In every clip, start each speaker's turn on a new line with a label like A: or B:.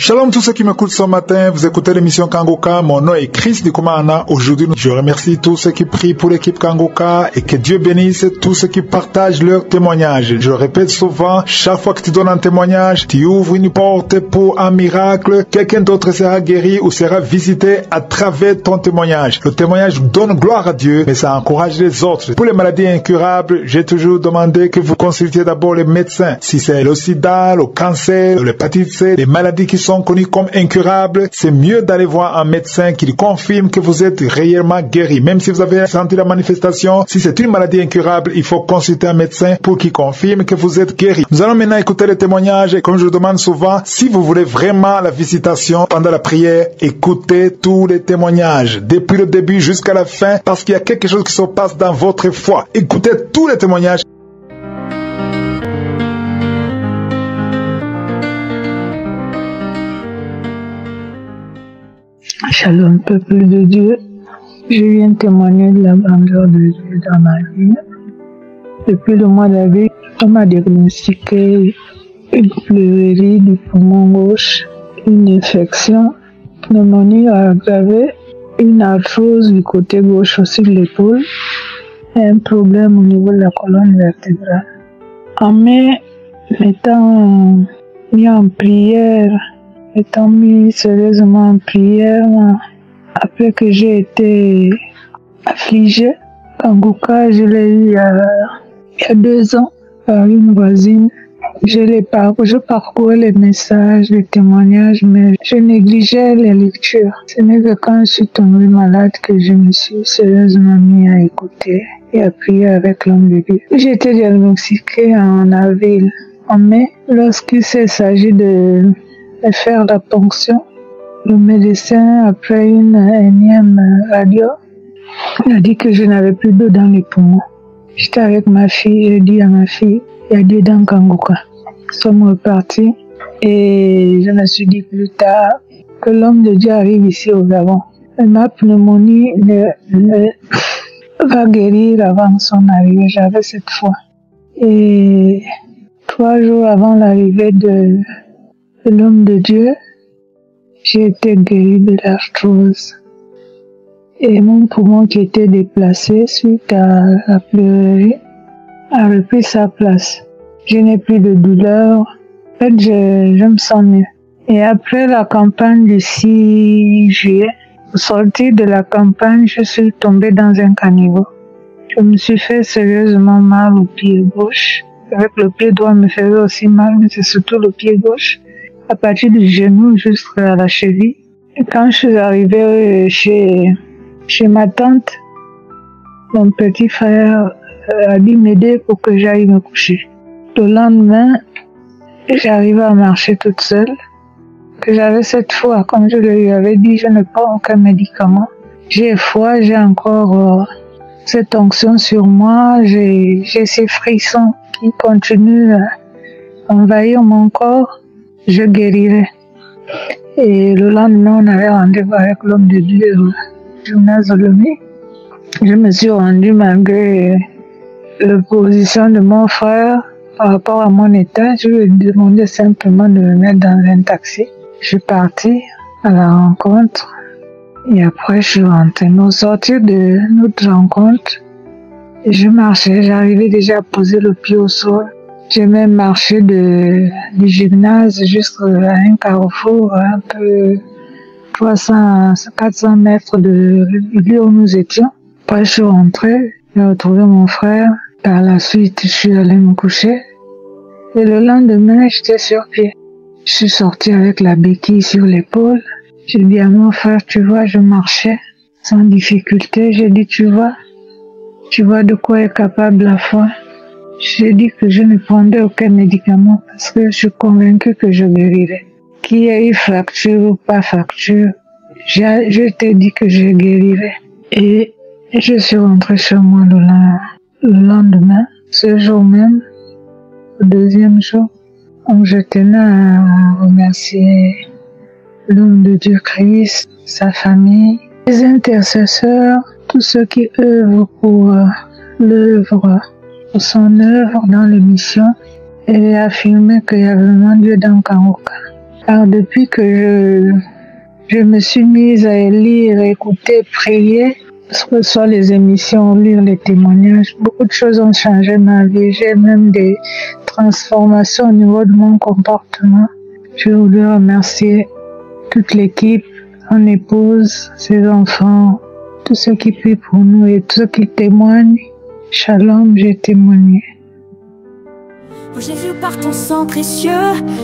A: Shalom tous ceux qui m'écoutent ce matin, vous écoutez l'émission Kangoka, mon nom est Chris Dikumana. Aujourd'hui, je remercie tous ceux qui prient pour l'équipe Kangoka et que Dieu bénisse tous ceux qui partagent leurs témoignages. Je le répète souvent, chaque fois que tu donnes un témoignage, tu ouvres une porte pour un miracle, quelqu'un d'autre sera guéri ou sera visité à travers ton témoignage. Le témoignage donne gloire à Dieu, mais ça encourage les autres. Pour les maladies incurables, j'ai toujours demandé que vous consultiez d'abord les médecins. Si c'est le sida, le cancer, l'hépatite C, les maladies qui sont connues comme incurables, c'est mieux d'aller voir un médecin qui confirme que vous êtes réellement guéri. Même si vous avez senti la manifestation, si c'est une maladie incurable, il faut consulter un médecin pour qu'il confirme que vous êtes guéri. Nous allons maintenant écouter les témoignages et comme je le demande souvent, si vous voulez vraiment la visitation pendant la prière, écoutez tous les témoignages, depuis le début jusqu'à la fin, parce qu'il y a quelque chose qui se passe dans votre foi. Écoutez tous les témoignages.
B: Shalom, peuple de Dieu. Je viens témoigner de la grandeur de Dieu dans ma vie. Depuis le mois d'avril, on m'a diagnostiqué une pleurésie du poumon gauche, une infection, pneumonie aggravée, une arthrose du côté gauche aussi de l'épaule et un problème au niveau de la colonne vertébrale. En mai, m'étant mis en prière, étant mis sérieusement en prière, après que j'ai été affligée, Kangoka, je l'ai eu il y a 2 ans par une voisine. Je parcourais les messages, les témoignages, mais je négligeais les lectures. Ce n'est que quand je suis tombée malade que je me suis sérieusement mis à écouter et à prier avec l'homme de Dieu. J'ai été diagnostiquée en avril. En mai, lorsqu'il s'est s'agit de faire la ponction, le médecin, après une énième radio, a dit que je n'avais plus d'eau dans les poumons. J'étais avec ma fille, j'ai dit à ma fille, il y a Dieu dans Kangoka. Nous sommes repartis et je me suis dit plus tard que l'homme de Dieu arrive ici au Gabon. Ma pneumonie va guérir avant son arrivée, j'avais cette foi. Et 3 jours avant l'arrivée de l'homme de Dieu, j'ai été guéri de l'arthrose. Et mon poumon qui était déplacé suite à la pleurésie a repris sa place. Je n'ai plus de douleur. En fait, je me sens mieux. Et après la campagne du 6 juillet, au sortir de la campagne, je suis tombée dans un caniveau. Je me suis fait sérieusement mal au pied gauche. Avec le pied droit, me faisait aussi mal, mais c'est surtout le pied gauche. À partir du genou jusqu'à la cheville. Et quand je suis arrivée chez ma tante, mon petit frère a dit m'aider pour que j'aille me coucher. Le lendemain, j'arrivais à marcher toute seule. Que j'avais cette foi, comme je lui avais dit, je ne prends aucun médicament. J'ai foi, j'ai encore cette onction sur moi, j'ai ces frissons qui continuent à envahir mon corps. Je guérirai. Et le lendemain, on avait rendez-vous avec l'homme de Dieu, Jonas Zolomi. Je me suis rendue malgré l'opposition de mon frère par rapport à mon état. Je lui ai demandé simplement de me mettre dans un taxi. Je suis partie à la rencontre et après je suis rentrée. Au sortir de notre rencontre, je marchais, j'arrivais déjà à poser le pied au sol. J'ai même marché du gymnase jusqu'à un carrefour, un peu 400 mètres de lieu où nous étions. Après, je suis rentrée, j'ai retrouvé mon frère. Par la suite, je suis allée me coucher. Et le lendemain, j'étais sur pied. Je suis sortie avec la béquille sur l'épaule. J'ai dit à mon frère, tu vois, je marchais sans difficulté. J'ai dit, tu vois de quoi est capable la foi. J'ai dit que je ne prendrais aucun médicament parce que je suis convaincue que je guérirais. Qu'il y ait eu fracture ou pas fracture, je t'ai dit que je guérirais. Et je suis rentrée chez moi le lendemain, ce jour même, le 2e jour. Donc je tenais à remercier l'homme de Dieu Christ, sa famille, les intercesseurs, tous ceux qui œuvrent pour l'œuvre, pour son œuvre dans l'émission et affirmer qu'il y a vraiment Dieu dans Kangoka. Alors depuis que je me suis mise à lire, écouter, prier, soit les émissions, lire les témoignages, beaucoup de choses ont changé ma vie. J'ai même des transformations au niveau de mon comportement. Je voudrais remercier toute l'équipe, mon épouse, ses enfants, tous ceux qui prient pour nous et tous ceux qui témoignent. Shalom, j'ai témoigné.
C: Oh Jésus, par ton sang précieux,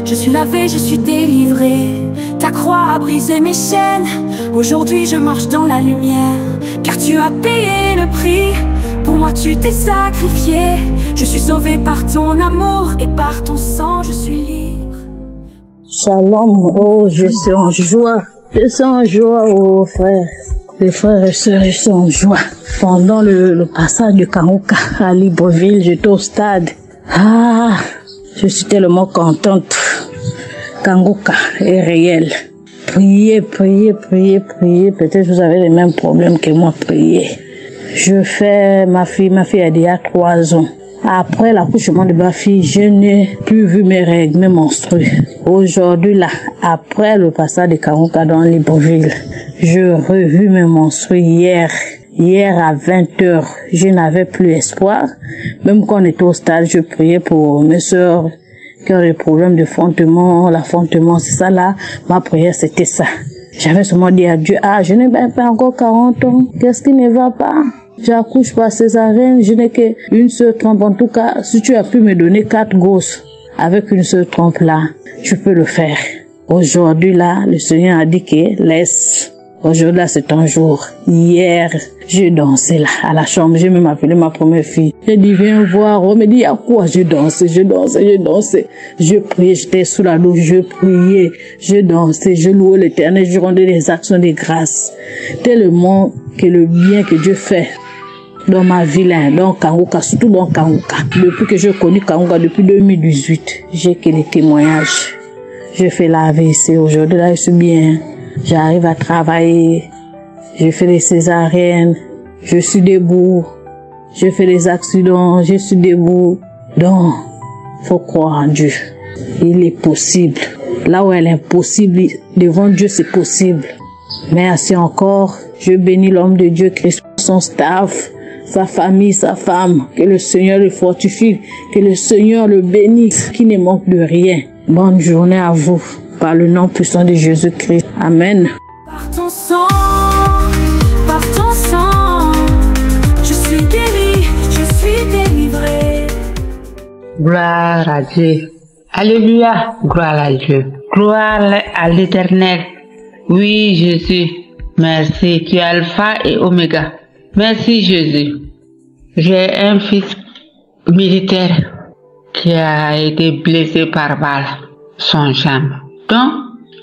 C: je suis lavé, je suis délivré. Ta croix a brisé mes chaînes. Aujourd'hui je marche dans la lumière, car tu as payé le prix. Pour moi tu t'es sacrifié. Je suis sauvé par ton amour et par ton sang je suis libre.
D: Shalom, oh je suis en joie. Je suis en joie, oh frères. Les frères et sœurs, je suis en joie. Pendant le passage de Kangoka à Libreville, j'étais au stade. Ah, je suis tellement contente. Kangoka est réel. Priez, priez, priez, priez. Peut-être vous avez les mêmes problèmes que moi. Priez. Je fais ma fille a déjà 3 ans. Après l'accouchement de ma fille, je n'ai plus vu mes règles, mes menstrues. Aujourd'hui là, après le passage de Kangoka dans Libreville, je revu mes menstrues hier. Hier à 20h, je n'avais plus espoir. Même quand on était au stade, je priais pour mes sœurs qui ont des problèmes de fondement, l'affontement, c'est ça là. Ma prière, c'était ça. J'avais seulement dit à Dieu, je n'ai même pas encore 40 ans. Qu'est-ce qui ne va pas? J'accouche par césarienne, je n'ai qu'une seule trompe. En tout cas, si tu as pu me donner 4 gosses avec une seule trompe là, tu peux le faire. Aujourd'hui là, le Seigneur a dit que laisse. Aujourd'hui là, c'est un jour. Hier, je dansais là, à la chambre. J'ai même appelé ma première fille. J'ai dit, viens voir. On me dit, à quoi? Je dansais. Je priais, j'étais sous la douche, je priais, je dansais, je louais l'Éternel, je rendais des actions de grâce. Tellement que le bien que Dieu fait dans ma vie là, dans Kangoka, surtout dans Kangoka. Depuis que j'ai connu Kangoka, depuis 2018, j'ai que les témoignages. Je fais la AVC. Aujourd'hui là, je suis bien. J'arrive à travailler, je fais des césariennes, je suis debout, je fais des accidents, je suis debout. Donc, faut croire en Dieu. Il est possible. Là où elle est impossible, devant Dieu c'est possible. Merci encore. Je bénis l'homme de Dieu, Christ, son staff, sa famille, sa femme. Que le Seigneur le fortifie, que le Seigneur le bénisse, qu'il ne manque de rien. Bonne journée à vous. Par le nom puissant de Jésus-Christ. Amen.
C: Par ton sang, je suis guéri, je suis délivré.
E: Gloire à Dieu. Alléluia. Gloire à Dieu. Gloire à l'Éternel. Oui, Jésus. Merci. Tu es Alpha et Oméga. Merci, Jésus. J'ai un fils militaire qui a été blessé par balle, son jambe. Donc,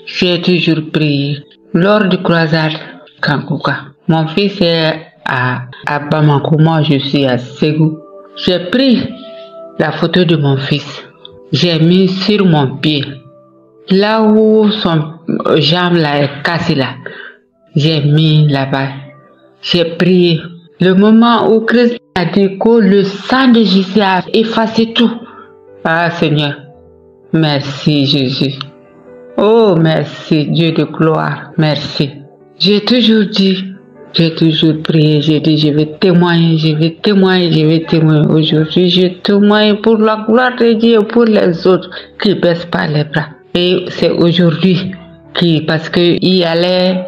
E: j'ai toujours prié. Lors du croisade Kangoka, mon fils est à Bamako, moi je suis à Ségou. J'ai pris la photo de mon fils. J'ai mis sur mon pied. Là où son jambe là est cassée là, j'ai mis là-bas. J'ai prié. Le moment où Christ a dit que le sang de Jésus a effacé tout. Ah Seigneur, merci Jésus. Oh, merci, Dieu de gloire, merci. J'ai toujours dit, j'ai toujours prié, j'ai dit, je vais témoigner. Aujourd'hui, je témoigne pour la gloire de Dieu, pour les autres qui ne baissent pas les bras. Et c'est aujourd'hui parce qu'il y allait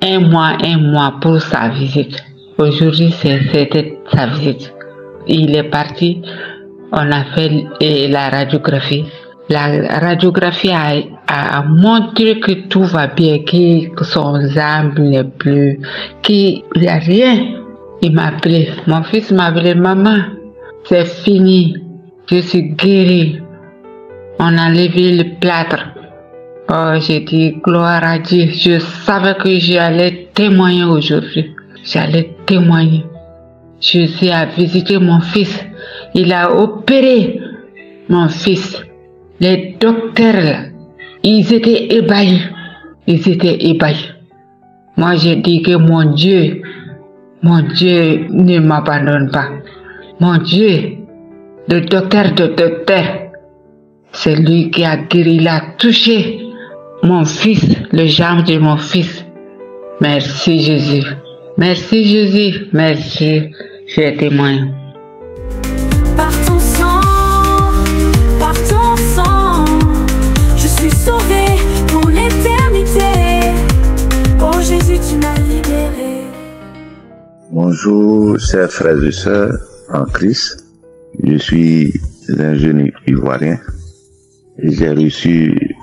E: un mois pour sa visite. Aujourd'hui, c'était sa visite. Il est parti, on a fait la radiographie. La radiographie a montré que tout va bien, que son âme n'est plus, qu'il n'y a rien. Il m'a appelé, mon fils m'a appelé, maman, c'est fini, je suis guéri. On a levé le plâtre. Oh, j'ai dit, gloire à Dieu, je savais que j'allais témoigner aujourd'hui. J'allais témoigner. Jésus a visité mon fils, il a opéré mon fils. Les docteurs, là, ils étaient ébahis. Moi, j'ai dit que mon Dieu ne m'abandonne pas. Mon Dieu, le docteur, c'est lui qui a guéri, il a touché mon fils, le germe de mon fils. Merci Jésus. Merci Jésus. Merci. Je témoigne.
C: Par ton sang, je suis sauvé pour l'éternité. Oh Jésus, tu m'as libéré.
F: Bonjour, chers frères et sœurs en Christ. Je suis un jeune Ivoirien et j'ai reçu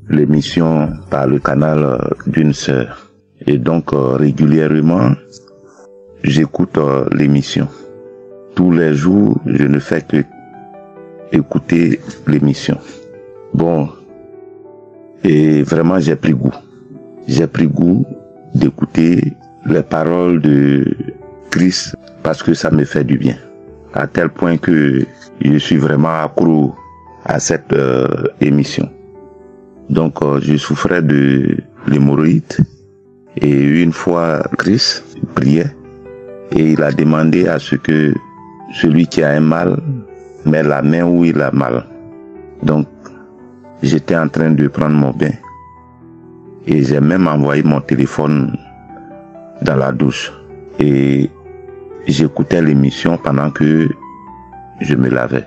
F: l'émission par le canal d'une sœur. Et donc régulièrement, j'écoute l'émission. Tous les jours, je ne fais que écouter l'émission. Bon, et vraiment j'ai pris goût. J'ai pris goût d'écouter les paroles de Christ parce que ça me fait du bien. À tel point que je suis vraiment accro à cette émission. Donc je souffrais de l'hémorroïde et une fois Christ priait et il a demandé à ce que celui qui a un mal met la main où il a mal. Donc j'étais en train de prendre mon bain et j'ai même envoyé mon téléphone dans la douche et j'écoutais l'émission pendant que je me lavais.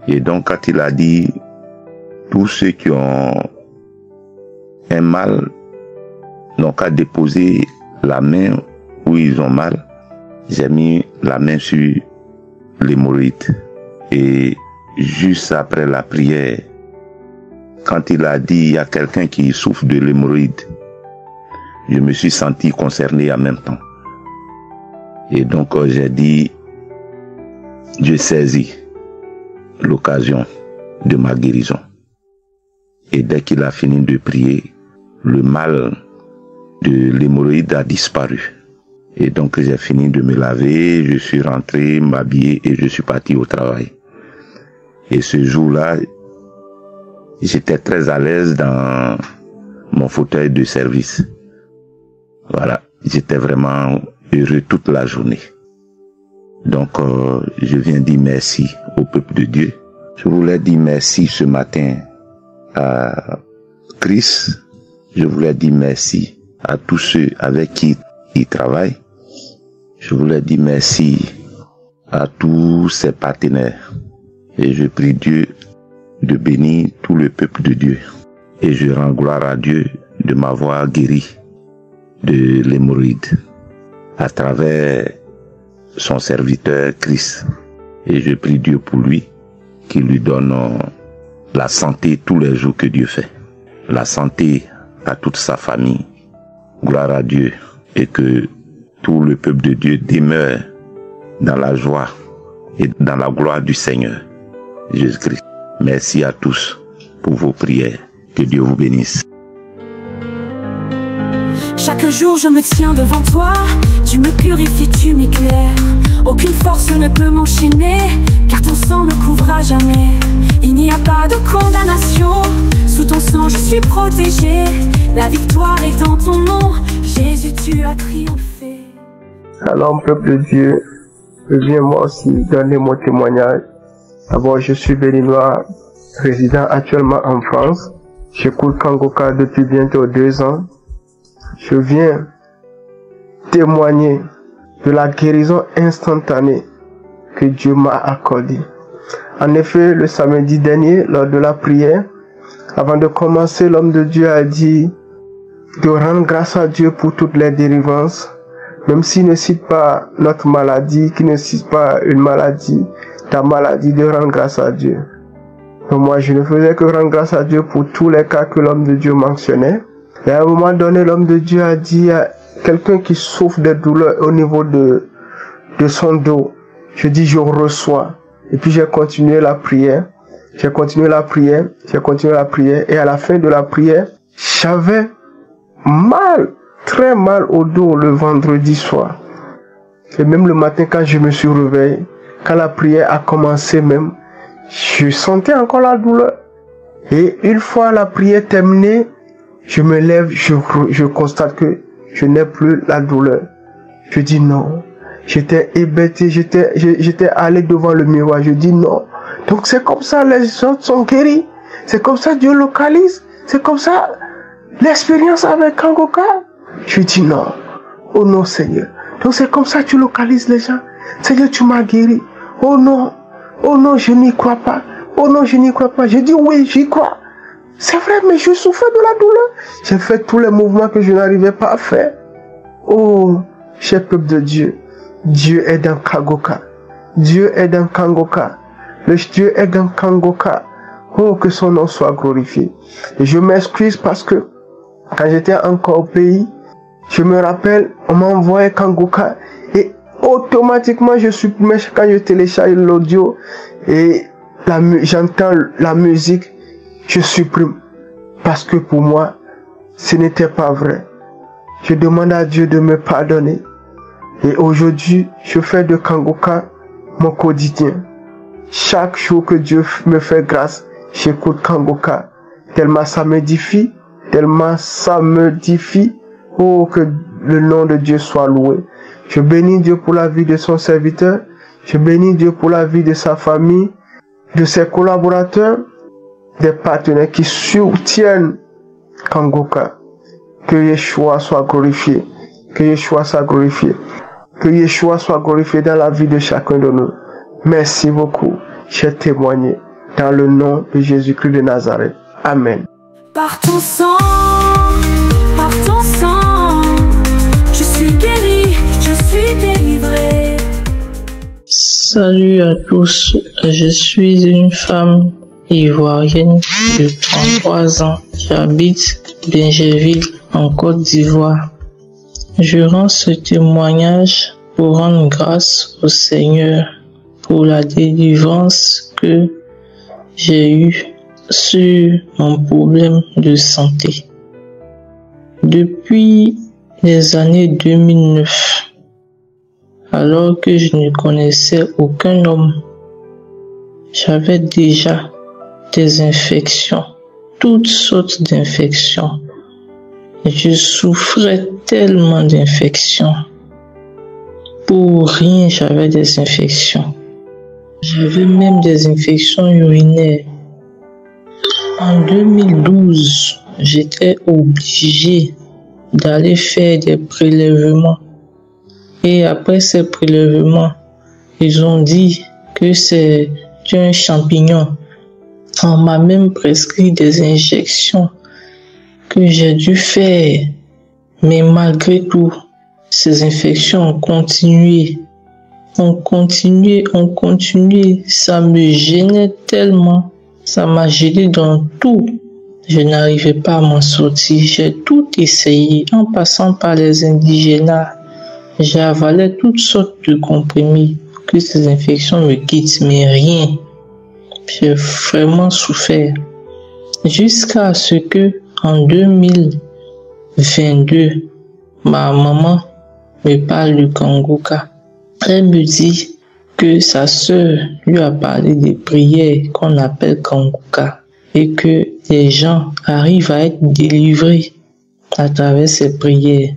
F: Et donc quand il a dit tous ceux qui ont un mal n'ont qu'à déposer la main où ils ont mal, j'ai mis la main sur l'hémorroïde. Et juste après la prière, quand il a dit il y a quelqu'un qui souffre de l'hémorroïde, je me suis senti concerné en même temps. Et donc j'ai dit, je saisis l'occasion de ma guérison. Et dès qu'il a fini de prier, le mal de l'hémorroïde a disparu. Et donc j'ai fini de me laver, je suis rentré, m'habiller et je suis parti au travail. Et ce jour-là, j'étais très à l'aise dans mon fauteuil de service. Voilà, j'étais vraiment heureux toute la journée. Donc je viens dire merci au peuple de Dieu. Je voulais dire merci ce matin à Christ. Je voulais dire merci à tous ceux avec qui il travaille. Je voulais dire merci à tous ses partenaires. Et je prie Dieu de bénir tout le peuple de Dieu. Et je rends gloire à Dieu de m'avoir guéri de l'hémorroïde à travers son serviteur Christ. Et je prie Dieu pour lui, qu'il lui donne la santé tous les jours que Dieu fait. La santé à toute sa famille. Gloire à Dieu. Et que tout le peuple de Dieu demeure dans la joie et dans la gloire du Seigneur Jésus-Christ. Merci à tous pour vos prières. Que Dieu vous bénisse.
C: Chaque jour je me tiens devant toi, tu me purifies, tu m'éclaires. Aucune force ne peut m'enchaîner, car ton sang me couvre à jamais. Il n'y a pas de condamnation, sous ton sang je suis protégé. La victoire est dans ton nom, Jésus tu as triomphé.
G: Alors peuple de Dieu, je viens moi aussi donner mon témoignage. D'abord je suis béninois, résident actuellement en France. J'écoute Kangoka depuis bientôt 2 ans. Je viens témoigner de la guérison instantanée que Dieu m'a accordée. En effet, le samedi dernier, lors de la prière, avant de commencer, l'homme de Dieu a dit de rendre grâce à Dieu pour toutes les délivrances, même s'il ne cite pas notre maladie, qu'il ne cite pas une maladie, ta maladie, de rendre grâce à Dieu. Donc moi, je ne faisais que rendre grâce à Dieu pour tous les cas que l'homme de Dieu mentionnait. Et à un moment donné, l'homme de Dieu a dit à quelqu'un qui souffre de douleurs au niveau de son dos. Je dis, je reçois. Et puis j'ai continué la prière. Et à la fin de la prière, j'avais mal, très mal au dos le vendredi soir. Et même le matin quand je me suis réveillé, quand la prière a commencé même, je sentais encore la douleur. Et une fois la prière terminée, je me lève, je constate que je n'ai plus la douleur. Je dis non. J'étais hébété, j'étais allé devant le miroir. Je dis non. Donc c'est comme ça, les gens sont guéris. C'est comme ça Dieu localise. C'est comme ça l'expérience avec Kangoka. Je dis non. Oh non, Seigneur. Donc c'est comme ça que tu localises les gens. Seigneur, tu m'as guéri. Oh non, je n'y crois pas. Oh non, je n'y crois pas. Je dis oui, j'y crois. C'est vrai, mais je souffrais de la douleur. J'ai fait tous les mouvements que je n'arrivais pas à faire. Oh, cher peuple de Dieu, Dieu est dans Kangoka. Dieu est dans Kangoka. Le Dieu est dans Kangoka. Oh, que son nom soit glorifié. Et je m'excuse parce que quand j'étais encore au pays, je me rappelle, on m'a envoyé Kangoka et automatiquement je supprimais quand je télécharge l'audio et j'entends la musique, je supprime. Parce que pour moi, ce n'était pas vrai. Je demande à Dieu de me pardonner. Et aujourd'hui, je fais de Kangoka mon quotidien. Chaque jour que Dieu me fait grâce, j'écoute Kangoka. Tellement ça m'édifie, tellement ça m'édifie. Oh, que le nom de Dieu soit loué. Je bénis Dieu pour la vie de son serviteur. Je bénis Dieu pour la vie de sa famille, de ses collaborateurs, des partenaires qui soutiennent Kangoka. Que Yeshua soit glorifié. Que Yeshua soit glorifié. Que Yeshua soit glorifié dans la vie de chacun de nous. Merci beaucoup. J'ai témoigné dans le nom de Jésus-Christ de Nazareth. Amen.
C: Par ton sang, je suis guéri, je suis délivré.
H: Salut à tous, je suis une femme ivoirienne de 33 ans qui habite Bingerville en Côte d'Ivoire. Je rends ce témoignage pour rendre grâce au Seigneur pour la délivrance que j'ai eue sur mon problème de santé. Depuis les années 2009, alors que je ne connaissais aucun homme, j'avais déjà des infections, toutes sortes d'infections. Je souffrais tellement d'infections. Pour rien, j'avais des infections. J'avais même des infections urinaires. En 2012, j'étais obligé d'aller faire des prélèvements. Et après ces prélèvements, ils ont dit que c'est un champignon. On m'a même prescrit des injections que j'ai dû faire. Mais malgré tout, ces infections ont continué. On continuait. Ça me gênait tellement. Ça m'a gêné dans tout. Je n'arrivais pas à m'en sortir. J'ai tout essayé en passant par les indigénats. J'ai avalé toutes sortes de comprimés pour que ces infections me quittent, mais rien. J'ai vraiment souffert. Jusqu'à ce que, en 2022, ma maman me parle du Kangoka. Elle me dit que sa sœur lui a parlé des prières qu'on appelle Kangoka et que les gens arrivent à être délivrés à travers ces prières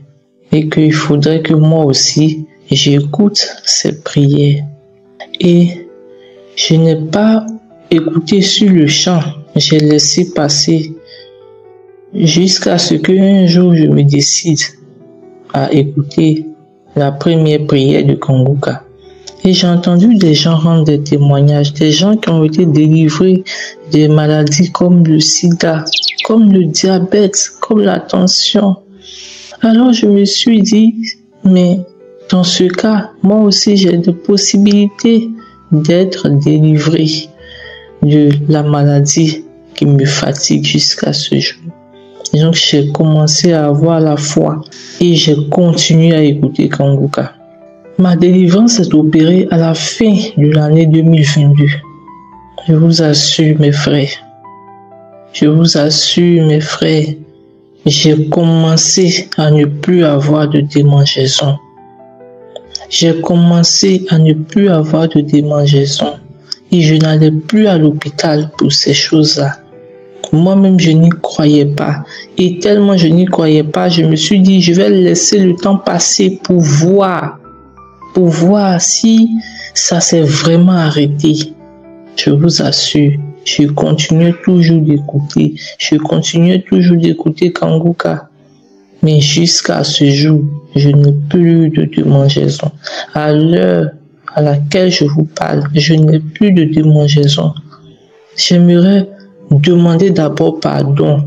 H: et qu'il faudrait que moi aussi j'écoute ces prières. Et je n'ai pas écouté sur le champ, j'ai laissé passer jusqu'à ce qu'un jour je me décide à écouter la première prière de Kangoka. Et j'ai entendu des gens rendre des témoignages, des gens qui ont été délivrés des maladies comme le sida, comme le diabète, comme la tension. Alors je me suis dit, mais dans ce cas, moi aussi j'ai des possibilités d'être délivré de la maladie qui me fatigue jusqu'à ce jour. Et donc j'ai commencé à avoir la foi et j'ai continué à écouter Kangoka. Ma délivrance est opérée à la fin de l'année 2022. Je vous assure mes frères, j'ai commencé à ne plus avoir de démangeaison. Et je n'allais plus à l'hôpital pour ces choses-là. Moi-même, je n'y croyais pas. Et tellement je n'y croyais pas, je me suis dit, je vais laisser le temps passer pour voir si ça s'est vraiment arrêté. Je vous assure, Je continue toujours d'écouter. Je continue toujours d'écouter Kangoka. Mais jusqu'à ce jour, je n'ai plus de démangeaison. À l'heure à laquelle je vous parle, je n'ai plus de démangeaison. J'aimerais demander d'abord pardon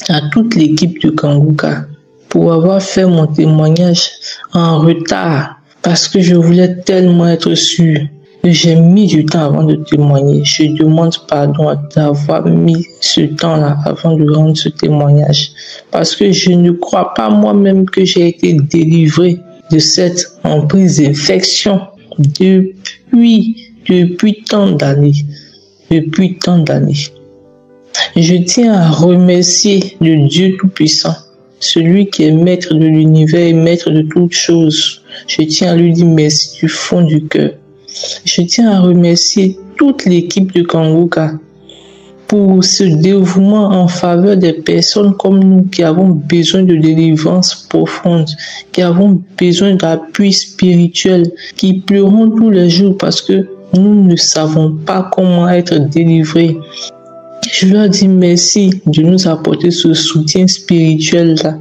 H: à toute l'équipe de Kangoka pour avoir fait mon témoignage en retard parce que je voulais tellement être sûr. J'ai mis du temps avant de témoigner. Je demande pardon d'avoir mis ce temps-là avant de rendre ce témoignage. Parce que je ne crois pas moi-même que j'ai été délivré de cette emprise d'infection depuis tant d'années. Depuis tant d'années. Je tiens à remercier le Dieu Tout-Puissant, celui qui est maître de l'univers et maître de toutes choses. Je tiens à lui dire merci du fond du cœur. Je tiens à remercier toute l'équipe de Kangoka pour ce dévouement en faveur des personnes comme nous qui avons besoin de délivrance profonde, qui avons besoin d'appui spirituel, qui pleurons tous les jours parce que nous ne savons pas comment être délivrés. Je leur dis merci de nous apporter ce soutien spirituel-là,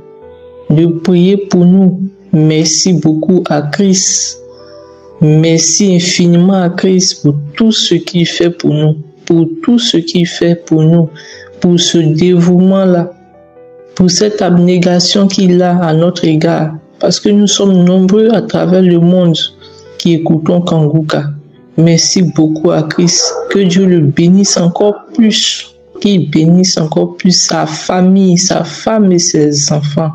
H: de prier pour nous. Merci beaucoup à Christ. Merci infiniment à Christ pour tout ce qu'il fait pour nous, pour tout ce qu'il fait pour nous, pour ce dévouement-là, pour cette abnégation qu'il a à notre égard, parce que nous sommes nombreux à travers le monde qui écoutons Kangoka. Merci beaucoup à Christ, que Dieu le bénisse encore plus, qu'il bénisse encore plus sa famille, sa femme et ses enfants,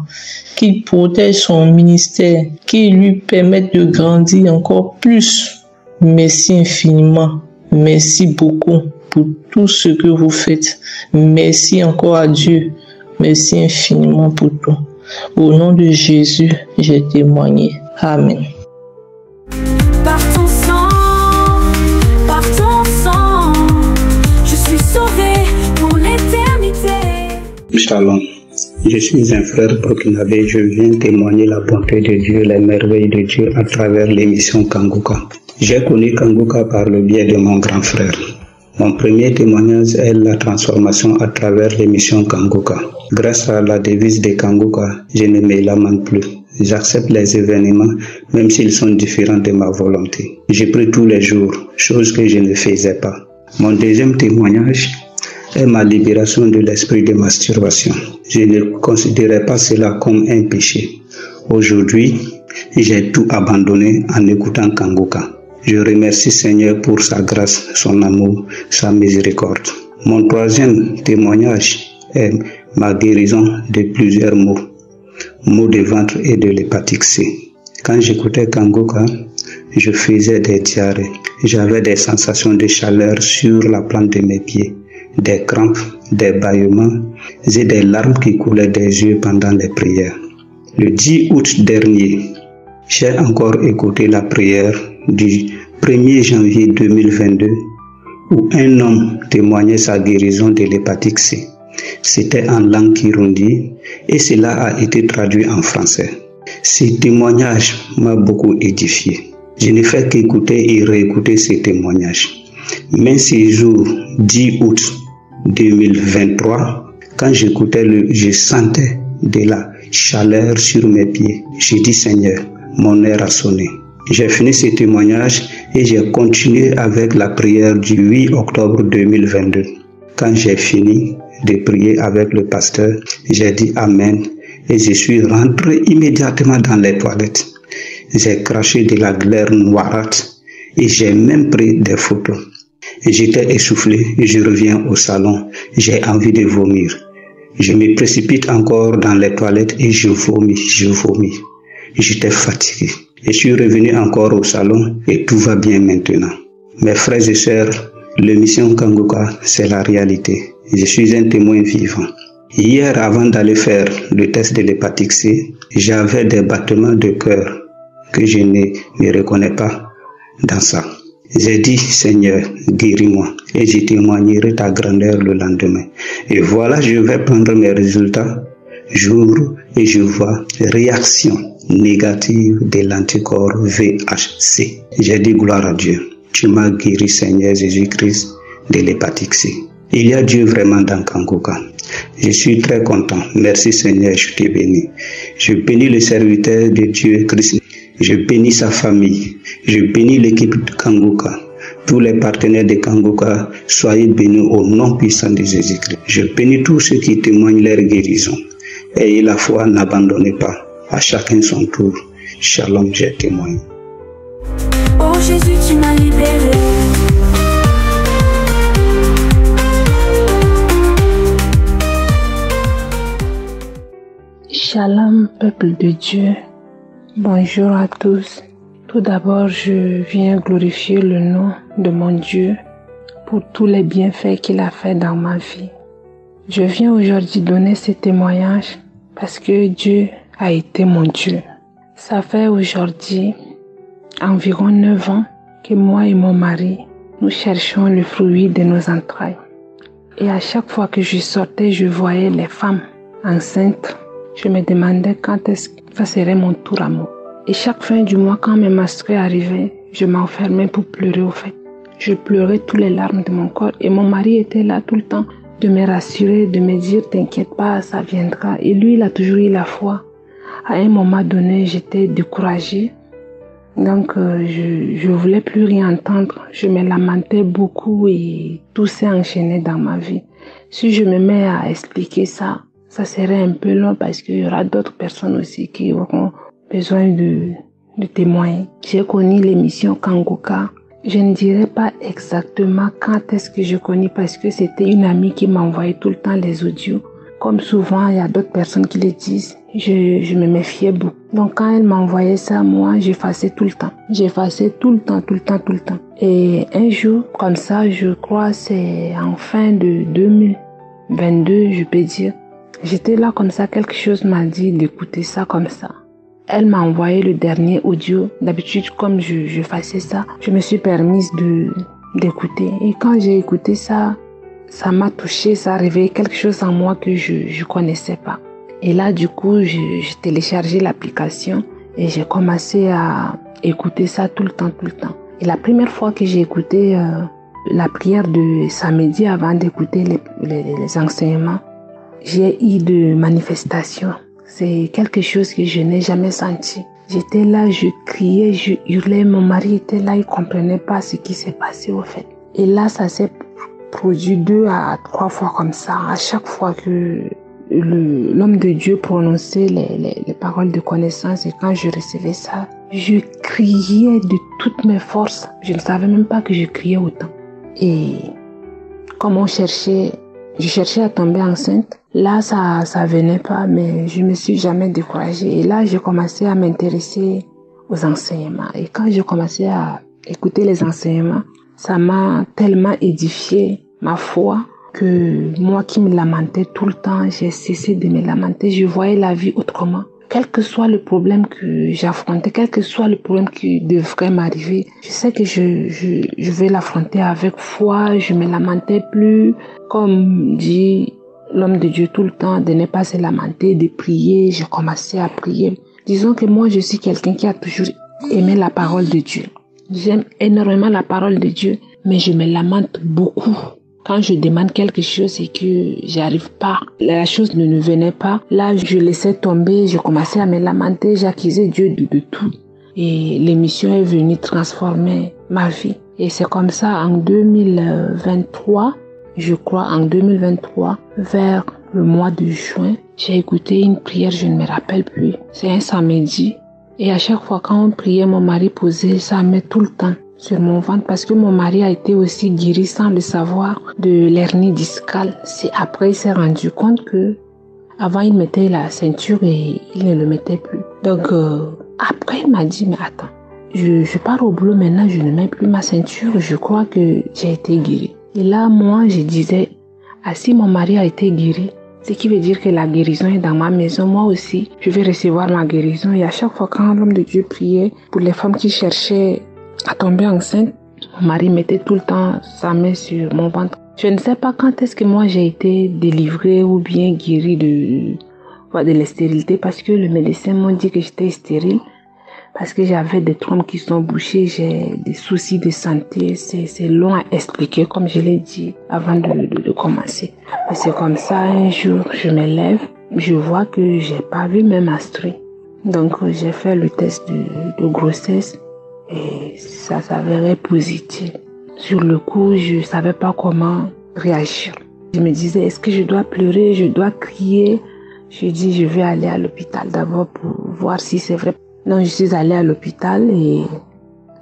H: qu'il protège son ministère, qu'il lui permette de grandir encore plus. Merci infiniment, merci beaucoup pour tout ce que vous faites. Merci encore à Dieu, merci infiniment pour tout. Au nom de Jésus, j'ai témoigné. Amen.
C: Par ton sang, je suis sauvé pour l'éternité.
I: Shalom. Je suis un frère burkinabé, je viens témoigner la bonté de Dieu, les merveilles de Dieu à travers l'émission Kangoka. J'ai connu Kangoka par le biais de mon grand frère. Mon premier témoignage est la transformation à travers l'émission Kangoka. Grâce à la devise de Kangoka, je ne me lamente plus. J'accepte les événements, même s'ils sont différents de ma volonté. Je prie tous les jours, chose que je ne faisais pas. Mon deuxième témoignage est ma libération de l'esprit de masturbation. Je ne considérais pas cela comme un péché. Aujourd'hui, j'ai tout abandonné en écoutant Kangoka. Je remercie Seigneur pour sa grâce, son amour, sa miséricorde. Mon troisième témoignage est ma guérison de plusieurs maux de ventre et de l'hépatite C. Quand j'écoutais Kangoka, je faisais des diarrhées. J'avais des sensations de chaleur sur la plante de mes pieds, des crampes, des bâillements et des larmes qui coulaient des yeux pendant les prières. Le 10 août dernier, j'ai encore écouté la prière du 1er janvier 2022 où un homme témoignait sa guérison de l'hépatite C. C'était en langue kirundi et cela a été traduit en français. Ce témoignage m'a beaucoup édifié. Je ne fais qu'écouter et réécouter ces témoignages. Mais ce jour 10 août 2023, quand j'écoutais je sentais de la chaleur sur mes pieds. J'ai dit Seigneur, mon heure a sonné. J'ai fini ce témoignage et j'ai continué avec la prière du 8 octobre 2022. Quand j'ai fini de prier avec le pasteur, j'ai dit Amen et je suis rentré immédiatement dans les toilettes. J'ai craché de la glaire noirâtre et j'ai même pris des photos. J'étais essoufflé, je reviens au salon, j'ai envie de vomir. Je me précipite encore dans les toilettes et je vomis. J'étais fatigué. Je suis revenu encore au salon et tout va bien maintenant. Mes frères et sœurs, l'émission Kangoka, c'est la réalité. Je suis un témoin vivant. Hier, avant d'aller faire le test de l'hépatite C, j'avais des battements de cœur que je ne me reconnais pas dans ça. J'ai dit, Seigneur, guéris-moi et je témoignerai ta grandeur le lendemain. Et voilà, je vais prendre mes résultats. J'ouvre et je vois réaction négative de l'anticorps VHC. J'ai dit gloire à Dieu. Tu m'as guéri, Seigneur Jésus-Christ. de l'hépatite C. Il y a Dieu vraiment dans Kangoka. Je suis très content. Merci Seigneur, je te bénis. Je bénis le serviteur de Dieu Christ. Je bénis sa famille. Je bénis l'équipe de Kangoka. Tous les partenaires de Kangoka, soyez bénis au nom puissant de Jésus-Christ. Je bénis tous ceux qui témoignent leur guérison. Ayez la foi, n'abandonnez pas. À chacun son tour. Shalom, je témoigne.
C: Oh Jésus, tu m'as libéré.
B: Shalom, peuple de Dieu. Bonjour à tous. Tout d'abord, je viens glorifier le nom de mon Dieu pour tous les bienfaits qu'il a fait dans ma vie. Je viens aujourd'hui donner ce témoignage parce que Dieu a été mon Dieu. Ça fait aujourd'hui environ 9 ans que moi et mon mari, nous cherchons le fruit de nos entrailles. Et à chaque fois que je sortais, je voyais les femmes enceintes. Je me demandais quand est-ce que ça serait mon tour à moi. Et chaque fin du mois, quand mes menstrues arrivaient, je m'enfermais pour pleurer au fait. Je pleurais toutes les larmes de mon corps et mon mari était là tout le temps de me rassurer, de me dire « T'inquiète pas, ça viendra ». Et lui, il a toujours eu la foi. À un moment donné, j'étais découragée. Donc, je voulais plus rien entendre. Je me lamentais beaucoup et tout s'est enchaîné dans ma vie. Si je me mets à expliquer ça, ça serait un peu long parce qu'il y aura d'autres personnes aussi qui auront besoin de témoigner. J'ai connu l'émission Kangoka. Je ne dirais pas exactement quand est-ce que je connais parce que c'était une amie qui m'envoyait tout le temps les audios. Comme souvent, il y a d'autres personnes qui le disent. Je me méfiais beaucoup. Donc quand elle m'envoyait ça, moi, j'effaçais tout le temps. J'effaçais tout le temps. Et un jour, comme ça, je crois c'est en fin de 2022, je peux dire. J'étais là comme ça, quelque chose m'a dit d'écouter ça comme ça. Elle m'a envoyé le dernier audio. D'habitude, comme je faisais ça, je me suis permise d'écouter. Et quand j'ai écouté ça, ça m'a touché, ça a réveillé quelque chose en moi que je connaissais pas. Et là, du coup, j'ai téléchargé l'application et j'ai commencé à écouter ça tout le temps. Et la première fois que j'ai écouté la prière de samedi avant d'écouter les enseignements, j'ai eu de manifestations. C'est quelque chose que je n'ai jamais senti. J'étais là, je criais, je hurlais. Mon mari était là, il comprenait pas ce qui s'est passé au fait. Et là, ça s'est produit 2 à 3 fois comme ça. À chaque fois que l'homme de Dieu prononçait les paroles de connaissance et quand je recevais ça, je criais de toutes mes forces. Je ne savais même pas que je criais autant. Et comme je cherchais à tomber enceinte. Là, ça venait pas, mais je me suis jamais découragée. Et là, j'ai commencé à m'intéresser aux enseignements. Et quand j'ai commencé à écouter les enseignements, ça m'a tellement édifié ma foi que moi qui me lamentais tout le temps, j'ai cessé de me lamenter. Je voyais la vie autrement. Quel que soit le problème que j'affrontais, quel que soit le problème qui devrait m'arriver, je sais que je vais l'affronter avec foi. Je me lamentais plus, comme dit l'homme de Dieu tout le temps, de ne pas se lamenter, de prier. J'ai commencé à prier. Disons que moi, je suis quelqu'un qui a toujours aimé la parole de Dieu. J'aime énormément la parole de Dieu, mais je me lamente beaucoup. Quand je demande quelque chose et que j'arrive pas, la chose ne venait pas, là, je laissais tomber, je commençais à me lamenter, j'accusais Dieu de tout. Et l'émission est venue transformer ma vie. Et c'est comme ça, en 2023, je crois en 2023, vers le mois de juin, j'ai écouté une prière, je ne me rappelle plus. C'est un samedi. Et à chaque fois quand on priait, mon mari posait sa main tout le temps sur mon ventre parce que mon mari a été aussi guéri sans le savoir de l'hernie discale. C'est après il s'est rendu compte que avant il mettait la ceinture et il ne le mettait plus. Donc après il m'a dit mais attends, je pars au boulot maintenant, je ne mets plus ma ceinture, je crois que j'ai été guéri. Et là moi je disais si mon mari a été guéri, ce qui veut dire que la guérison est dans ma maison, moi aussi je vais recevoir ma guérison. Et à chaque fois quand l'homme de Dieu priait pour les femmes qui cherchaient à tomber enceinte, mon mari mettait tout le temps sa main sur mon ventre. Je ne sais pas quand est-ce que moi j'ai été délivrée ou bien guérie de la stérilité parce que le médecin m'a dit que j'étais stérile.
E: parce que j'avais des trompes qui sont bouchées, j'ai des soucis de santé. C'est long à expliquer, comme je l'ai dit avant de commencer. Et c'est comme ça, un jour, je me lève, je vois que j'ai pas vu mes menstrues. Donc, j'ai fait le test de grossesse et ça s'avérait positif. Sur le coup, je savais pas comment réagir. Je me disais, est-ce que je dois pleurer, je dois crier? Je dis, je vais aller à l'hôpital d'abord pour voir si c'est vrai. Donc, je suis allée à l'hôpital et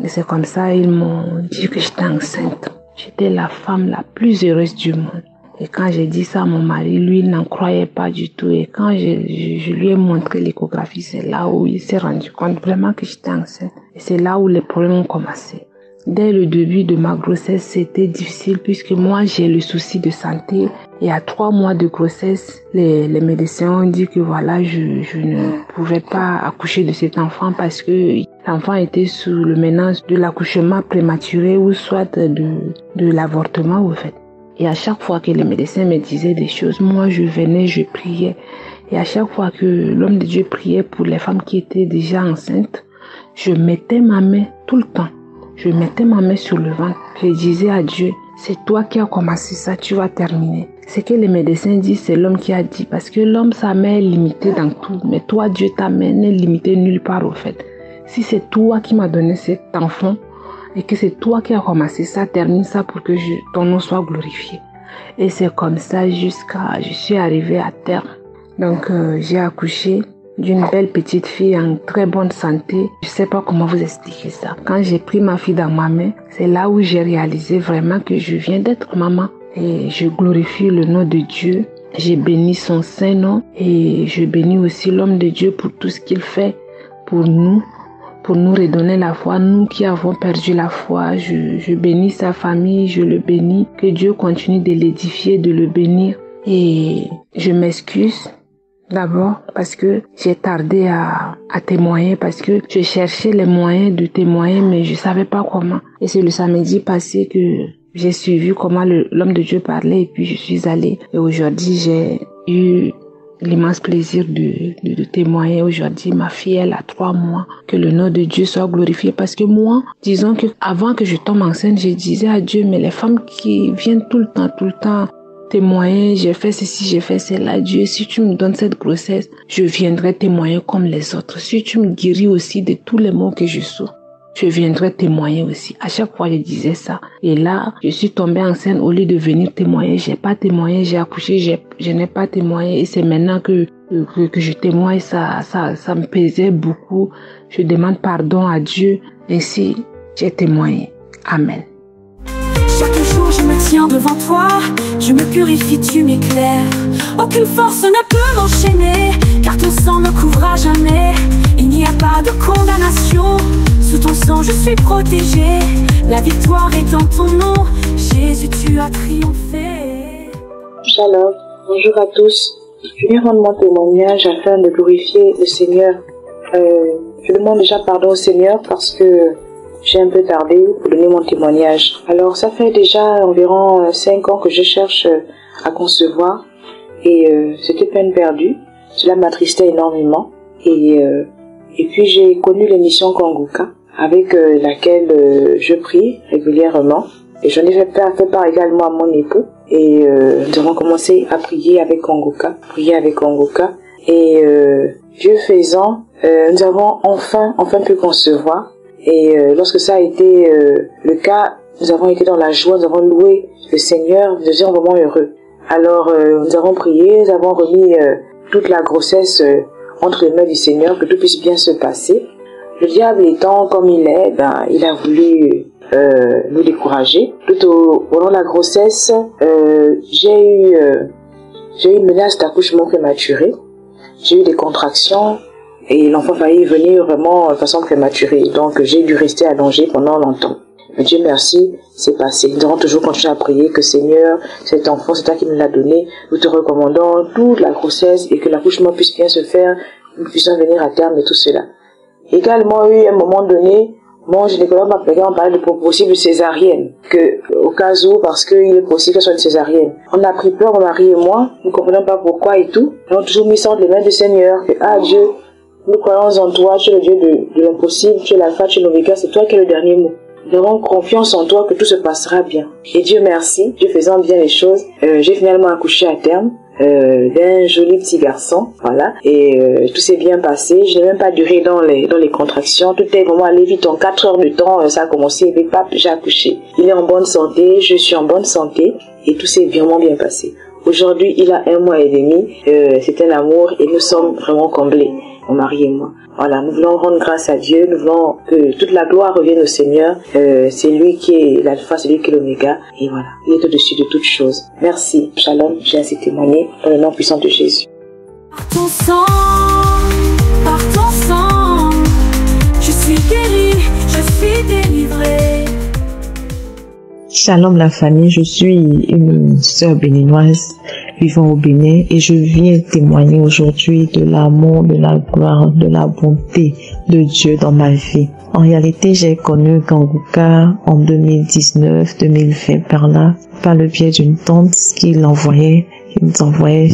E: c'est comme ça, ils m'ont dit que j'étais enceinte. J'étais la femme la plus heureuse du monde. Et quand j'ai dit ça à mon mari, lui, il n'en croyait pas du tout. Et quand je lui ai montré l'échographie, c'est là où il s'est rendu compte vraiment que j'étais enceinte. Et c'est là où les problèmes ont commencé. Dès le début de ma grossesse, c'était difficile puisque moi, j'ai le souci de santé. Et à 3 mois de grossesse, les médecins ont dit que voilà, je ne pouvais pas accoucher de cet enfant parce que l'enfant était sous le menace de l'accouchement prématuré ou soit de l'avortement, au fait. Et à chaque fois que les médecins me disaient des choses, moi je venais, je priais. Et à chaque fois que l'homme de Dieu priait pour les femmes qui étaient déjà enceintes, je mettais ma main tout le temps. Je mettais ma main sur le ventre. Je disais à Dieu, c'est toi qui as commencé ça, tu vas terminer. Ce que les médecins disent, c'est l'homme qui a dit. Parce que l'homme, sa main est limitée dans tout. Mais toi, Dieu, ta main n'est limitée nulle part au fait. Si c'est toi qui m'as donné cet enfant, et que c'est toi qui as commencé ça, termine ça pour que ton nom soit glorifié. Et c'est comme ça jusqu'à je suis arrivée à terme. Donc j'ai accouché d'une belle petite fille en très bonne santé. Je sais pas comment vous expliquer ça. Quand j'ai pris ma fille dans ma main, c'est là où j'ai réalisé vraiment que je viens d'être maman. Et je glorifie le nom de Dieu. J'ai béni son saint nom et je bénis aussi l'homme de Dieu pour tout ce qu'il fait pour nous redonner la foi, nous qui avons perdu la foi. Je bénis sa famille, je le bénis, que Dieu continue de l'édifier, de le bénir. Et je m'excuse d'abord parce que j'ai tardé à témoigner, parce que je cherchais les moyens de témoigner, mais je savais pas comment. Et c'est le samedi passé que j'ai suivi comment l'homme de Dieu parlait et puis je suis allée. Et aujourd'hui, j'ai eu l'immense plaisir de témoigner aujourd'hui. Ma fille, elle a 3 mois. Que le nom de Dieu soit glorifié. Parce que moi, disons que avant que je tombe enceinte, je disais à Dieu, mais les femmes qui viennent tout le temps témoigner, j'ai fait ceci, j'ai fait cela. Dieu, si tu me donnes cette grossesse, je viendrai témoigner comme les autres. Si tu me guéris aussi de tous les maux que je souffre, je viendrai témoigner aussi. À chaque fois, je disais ça. Et là, je suis tombée enceinte au lieu de venir témoigner. J'ai pas témoigné, j'ai accouché, je n'ai pas témoigné. Et c'est maintenant que je témoigne, ça me pesait beaucoup. Je demande pardon à Dieu. Ainsi, j'ai témoigné. Amen.
C: Chaque jour je me tiens devant toi, je me purifie, tu m'éclaires. Aucune force ne peut m'enchaîner, car ton sang me couvre à jamais. Il n'y a pas de condamnation, sous ton sang je suis protégé. La victoire est dans ton nom, Jésus tu as triomphé.
J: Shalom, bonjour à tous. Je viens rendre mon témoignage afin de glorifier le Seigneur. Je demande déjà pardon au Seigneur parce que j'ai un peu tardé pour donner mon témoignage. Alors ça fait déjà environ 5 ans que je cherche à concevoir et c'était peine perdue. Cela m'attristait énormément et puis j'ai connu l'émission Kanguka avec laquelle je prie régulièrement et j'en ai fait part également à mon époux et nous avons commencé à prier avec Kanguka et Dieu faisant, nous avons enfin pu concevoir. Et lorsque ça a été le cas, nous avons été dans la joie, nous avons loué le Seigneur, nous étions vraiment heureux. Alors nous avons prié, nous avons remis toute la grossesse entre les mains du Seigneur, que tout puisse bien se passer. Le diable étant comme il est, il a voulu nous décourager. Pendant la grossesse, j'ai eu une menace d'accouchement prématuré. J'ai eu des contractions. Et l'enfant faillit venir vraiment de façon prématurée. Donc, j'ai dû rester allongée pendant longtemps. Mais Dieu merci, c'est passé. Nous devons toujours continuer à prier que Seigneur, cet enfant, c'est toi qui me l'as donné. Nous te recommandons toute la grossesse et que l'accouchement puisse bien se faire. Nous puissions venir à terme de tout cela. Également, il y a un moment donné, mon gynécologue m'a parlé de possible césarienne. Au cas où, parce qu'il est possible que ce soit une césarienne. On a pris peur, mon mari et moi. Nous ne comprenons pas pourquoi et tout. Nous avons toujours mis ça entre les mains du Seigneur. Dieu, Nous croyons en toi, tu es le Dieu de l'impossible, tu es l'alpha, tu es l'oméga, c'est toi qui es le dernier mot. Nous avons confiance en toi que tout se passera bien. Et Dieu merci, Dieu faisant bien les choses, j'ai finalement accouché à terme d'un joli petit garçon, voilà, et tout s'est bien passé. Je n'ai même pas duré dans les contractions, tout est vraiment allé vite. En 4 heures de temps, ça a commencé, et puis pap, j'ai accouché. Il est en bonne santé, je suis en bonne santé, et tout s'est vraiment bien passé. Aujourd'hui, il a 1 mois et demi, c'est un amour, et nous sommes vraiment comblés, mon mari et moi. Voilà, nous voulons rendre grâce à Dieu, nous voulons que toute la gloire revienne au Seigneur. C'est lui qui est l'alpha, c'est lui qui est l'oméga. Et voilà, il est au-dessus de toutes choses. Merci. Shalom, j'ai ainsi témoigné dans le nom puissant de Jésus.
C: Par ton sang, je suis guérie, je suis délivrée.
K: Shalom la famille, je suis une sœur béninoise vivant au Bénin et je viens témoigner aujourd'hui de l'amour, de la gloire, de la bonté de Dieu dans ma vie. En réalité, j'ai connu Kanguka en 2019-2020 par là, par le biais d'une tante qui nous envoyait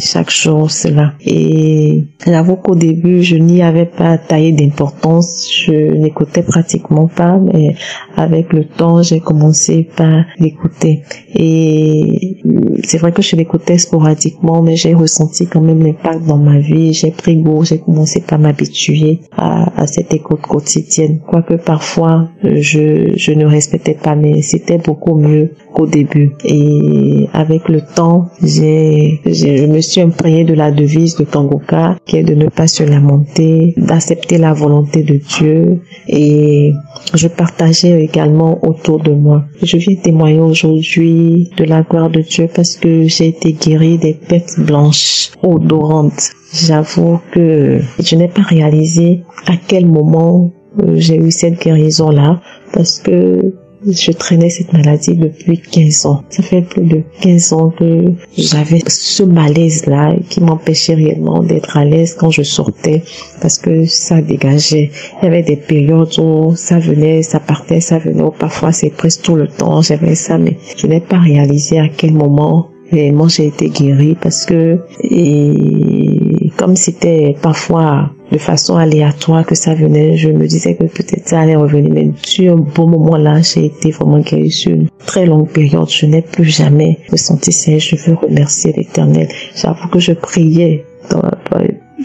K: chaque jour cela. Et j'avoue qu'au début, je n'y avais pas taillé d'importance, je n'écoutais pratiquement pas, mais avec le temps, j'ai commencé par l'écouter. Et c'est vrai que je l'écoutais sporadiquement, mais j'ai ressenti quand même l'impact dans ma vie. J'ai pris goût, j'ai commencé par m'habituer à cette écoute quotidienne. Quoique parfois, je ne respectais pas, mais c'était beaucoup mieux qu'au début. Et avec le temps, je me suis imprégnée de la devise de Kanguka, qui est de ne pas se lamenter, d'accepter la volonté de Dieu, et je partageais également autour de moi. Je viens témoigner aujourd'hui de la gloire de Dieu parce que j'ai été guérie des pertes blanches odorantes. J'avoue que je n'ai pas réalisé à quel moment j'ai eu cette guérison-là, parce que je traînais cette maladie depuis 15 ans. Ça fait plus de 15 ans que j'avais ce malaise-là qui m'empêchait réellement d'être à l'aise quand je sortais parce que ça dégageait. Il y avait des périodes où ça venait, ça partait, ça venait, ou parfois c'est presque tout le temps. J'avais ça, mais je n'ai pas réalisé à quel moment réellement j'ai été guérie parce que, et comme c'était parfois de façon aléatoire que ça venait, je me disais que peut-être ça allait revenir, mais sur un bon moment là, j'ai été vraiment guérie sur une très longue période. Je n'ai plus jamais ressenti ça. Je veux remercier l'Éternel. J'avoue que je priais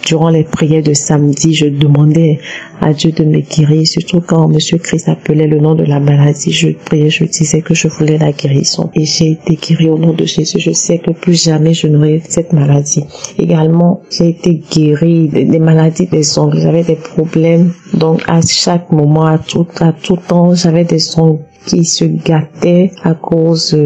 K: durant les prières de samedi, je demandais à Dieu de me guérir, surtout quand Monsieur Christ appelait le nom de la maladie, je priais, je disais que je voulais la guérison. Et j'ai été guérie au nom de Jésus. Je sais que plus jamais je n'aurai cette maladie. Également, j'ai été guérie des maladies des ongles. J'avais des problèmes, donc à chaque moment, à tout temps, j'avais des ongles qui se gâtaient à cause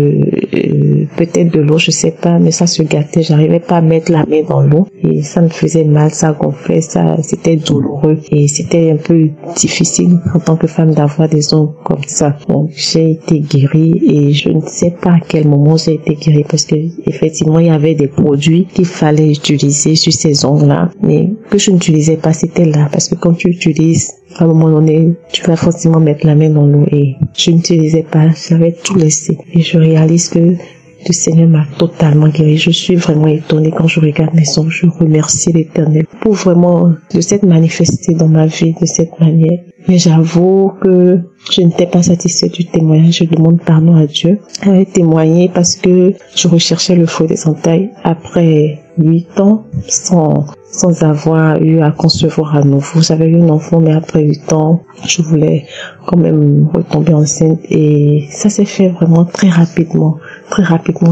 K: peut-être de l'eau, je sais pas, mais ça se gâtait. J'arrivais pas à mettre la main dans l'eau et ça me faisait mal, ça gonflait, ça, c'était douloureux et c'était un peu difficile en tant que femme d'avoir des ongles comme ça. Donc j'ai été guérie et je ne sais pas à quel moment j'ai été guérie parce que effectivement il y avait des produits qu'il fallait utiliser sur ces ongles-là, mais que je n'utilisais pas, c'était là parce que quand tu utilises à un moment donné, tu vas forcément mettre la main dans l'eau et je n'utilisais pas, j'avais tout laissé. Et je réalise que le Seigneur m'a totalement guéri. Je suis vraiment étonnée quand je regarde mes ongles. Je remercie l'Éternel pour vraiment de cette manifester dans ma vie de cette manière. Mais j'avoue que je n'étais pas satisfaite du témoignage. Je demande pardon à Dieu. J'avais témoigné parce que je recherchais le fruit des entailles après 8 ans sans avoir eu à concevoir à nouveau. J'avais eu un enfant, mais après 8 ans, je voulais quand même retomber enceinte et ça s'est fait vraiment très rapidement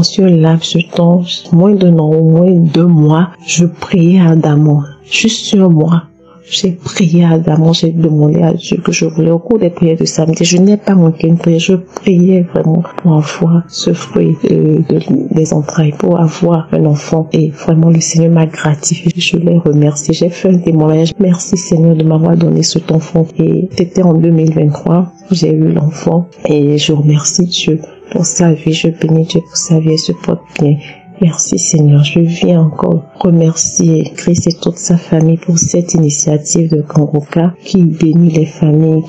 K: sur un laps de temps, moins d'un an, au moins 2 mois, je priais ardemment, juste sur un mois. J'ai prié ardemment, j'ai demandé à Dieu que je voulais au cours des prières de samedi. Je n'ai pas manqué une prière, je priais vraiment pour avoir ce fruit des entrailles, pour avoir un enfant. Et vraiment, le Seigneur m'a gratifié. Je l'ai remercié. J'ai fait un témoignage. Merci Seigneur de m'avoir donné cet enfant. Et c'était en 2023, j'ai eu l'enfant. Et je remercie Dieu pour sa vie. Je bénis Dieu pour sa vie et se porte bien. Merci Seigneur, je viens encore remercier Christ et toute sa famille pour cette initiative de Kanguka qui bénit les familles,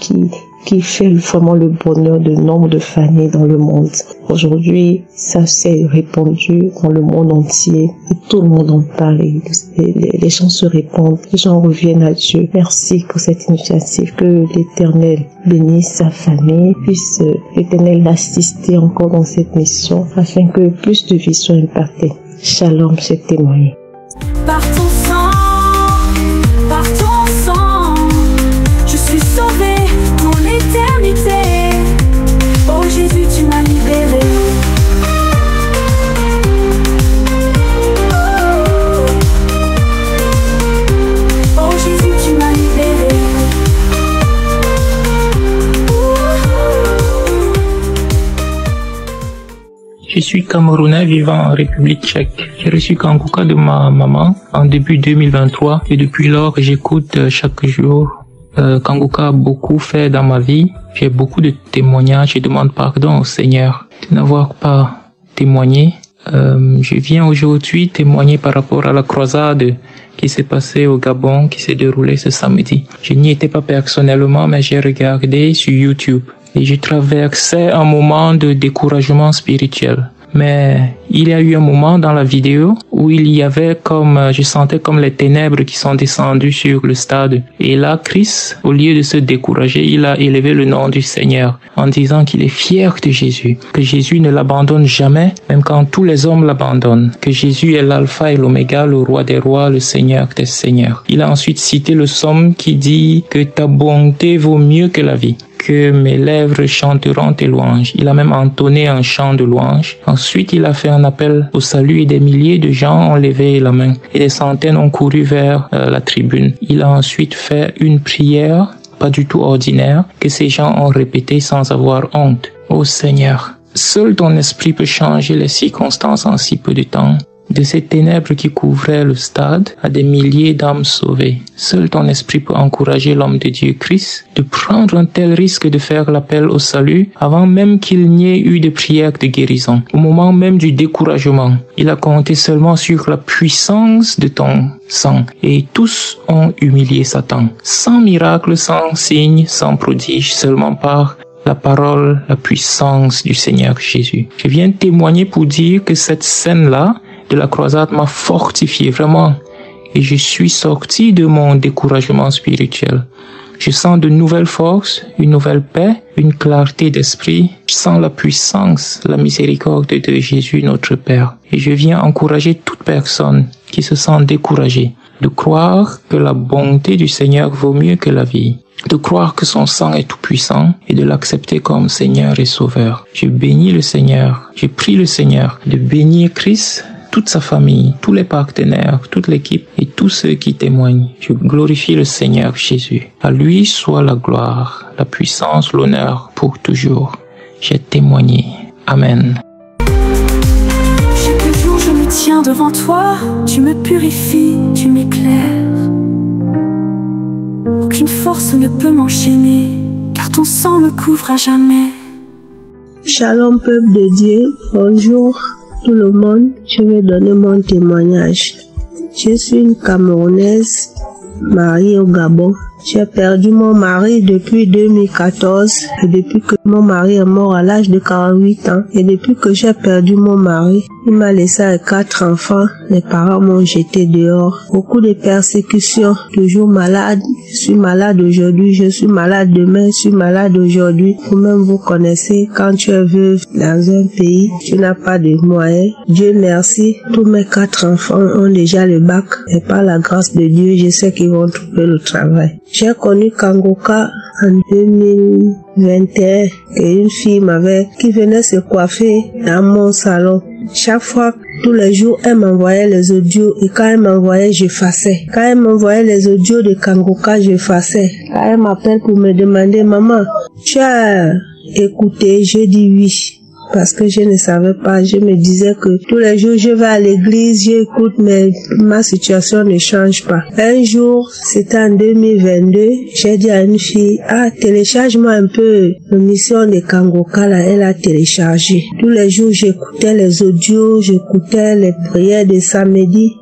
K: qui fait vraiment le bonheur de nombre de familles dans le monde. Aujourd'hui, ça s'est répandu dans le monde entier et tout le monde en parle. Les gens se répandent, les gens reviennent à Dieu. Merci pour cette initiative. Que l'Éternel bénisse sa famille, puisse l'Éternel l'assister encore dans cette mission afin que plus de vies soient impactées. Shalom, c'est témoigné.
C: Par ton sang, je suis sauvé pour l'éternité. Oh Jésus, tu m'as libéré. Oh Jésus, tu m'as libéré.
L: Je suis Camerounais vivant en République tchèque. J'ai reçu Kangoka de ma maman en début 2023 et depuis lors j'écoute chaque jour. Kangoka a beaucoup fait dans ma vie. J'ai beaucoup de témoignages. Je demande pardon au Seigneur de n'avoir pas témoigné. Je viens aujourd'hui témoigner par rapport à la croisade qui s'est passée au Gabon, qui s'est déroulée ce samedi. Je n'y étais pas personnellement, mais j'ai regardé sur YouTube. Et je traversais un moment de découragement spirituel. Mais il y a eu un moment dans la vidéo où il y avait je sentais comme les ténèbres qui sont descendues sur le stade. Et là, Chris, au lieu de se décourager, il a élevé le nom du Seigneur en disant qu'il est fier de Jésus, que Jésus ne l'abandonne jamais, même quand tous les hommes l'abandonnent, que Jésus est l'alpha et l'oméga, le roi des rois, le Seigneur des seigneurs. Il a ensuite cité le psaume qui dit que ta bonté vaut mieux que la vie, que mes lèvres chanteront tes louanges. Il a même entonné un chant de louange. Ensuite, il a fait un appel au salut et des milliers de gens ont levé la main et des centaines ont couru vers la tribune. Il a ensuite fait une prière, pas du tout ordinaire, que ces gens ont répété sans avoir honte. Ô Seigneur, seul ton esprit peut changer les circonstances en si peu de temps. De ces ténèbres qui couvraient le stade à des milliers d'âmes sauvées. Seul ton esprit peut encourager l'homme de Dieu Christ de prendre un tel risque de faire l'appel au salut avant même qu'il n'y ait eu de prière de guérison. Au moment même du découragement, il a compté seulement sur la puissance de ton sang et tous ont humilié Satan. Sans miracle, sans signe, sans prodige, seulement par la parole, la puissance du Seigneur Jésus. Je viens témoigner pour dire que cette scène-là de la croisade m'a fortifié vraiment et je suis sorti de mon découragement spirituel. Je sens de nouvelles forces, une nouvelle paix, une clarté d'esprit. Je sens la puissance, la miséricorde de Jésus notre Père. Et je viens encourager toute personne qui se sent découragée de croire que la bonté du Seigneur vaut mieux que la vie, de croire que son sang est tout puissant et de l'accepter comme Seigneur et Sauveur. Je bénis le Seigneur, je prie le Seigneur de bénir Christ, toute sa famille, tous les partenaires, toute l'équipe et tous ceux qui témoignent. Je glorifie le Seigneur Jésus. À lui soit la gloire, la puissance, l'honneur pour toujours. J'ai témoigné. Amen.
C: Chaque jour je me tiens devant toi, tu me purifies, tu m'éclaires. Aucune force ne peut m'enchaîner, car ton sang me couvre à jamais.
M: Shalom peuple de Dieu, bonjour tout le monde, je vais donner mon témoignage. Je suis une Camerounaise mariée au Gabon. J'ai perdu mon mari depuis 2014 et depuis que mon mari est mort à l'âge de 48 ans et depuis que j'ai perdu mon mari, il m'a laissé avec 4 enfants. Les parents m'ont jeté dehors. Beaucoup de persécutions, toujours malade. Je suis malade aujourd'hui, je suis malade demain, je suis malade aujourd'hui. Vous-même vous connaissez, quand tu es veuve dans un pays, tu n'as pas de moyens. Dieu merci, tous mes 4 enfants ont déjà le bac et par la grâce de Dieu, je sais qu'ils vont trouver le travail. J'ai connu Kangoka en 2021 et une fille qui venait se coiffer dans mon salon. Chaque fois, tous les jours, elle m'envoyait les audios et quand elle m'envoyait, j'effaçais. Quand elle m'envoyait les audios de Kangoka, j'effaçais. Quand elle m'appelle pour me demander, maman, tu as écouté? Je dis oui. Parce que je ne savais pas, je me disais que tous les jours je vais à l'église, j'écoute, mais ma situation ne change pas. Un jour, c'était en 2022, j'ai dit à une fille, télécharge-moi un peu l'émission de Kangoka, là, elle a téléchargé. Tous les jours, j'écoutais les audios, j'écoutais les prières de samedi.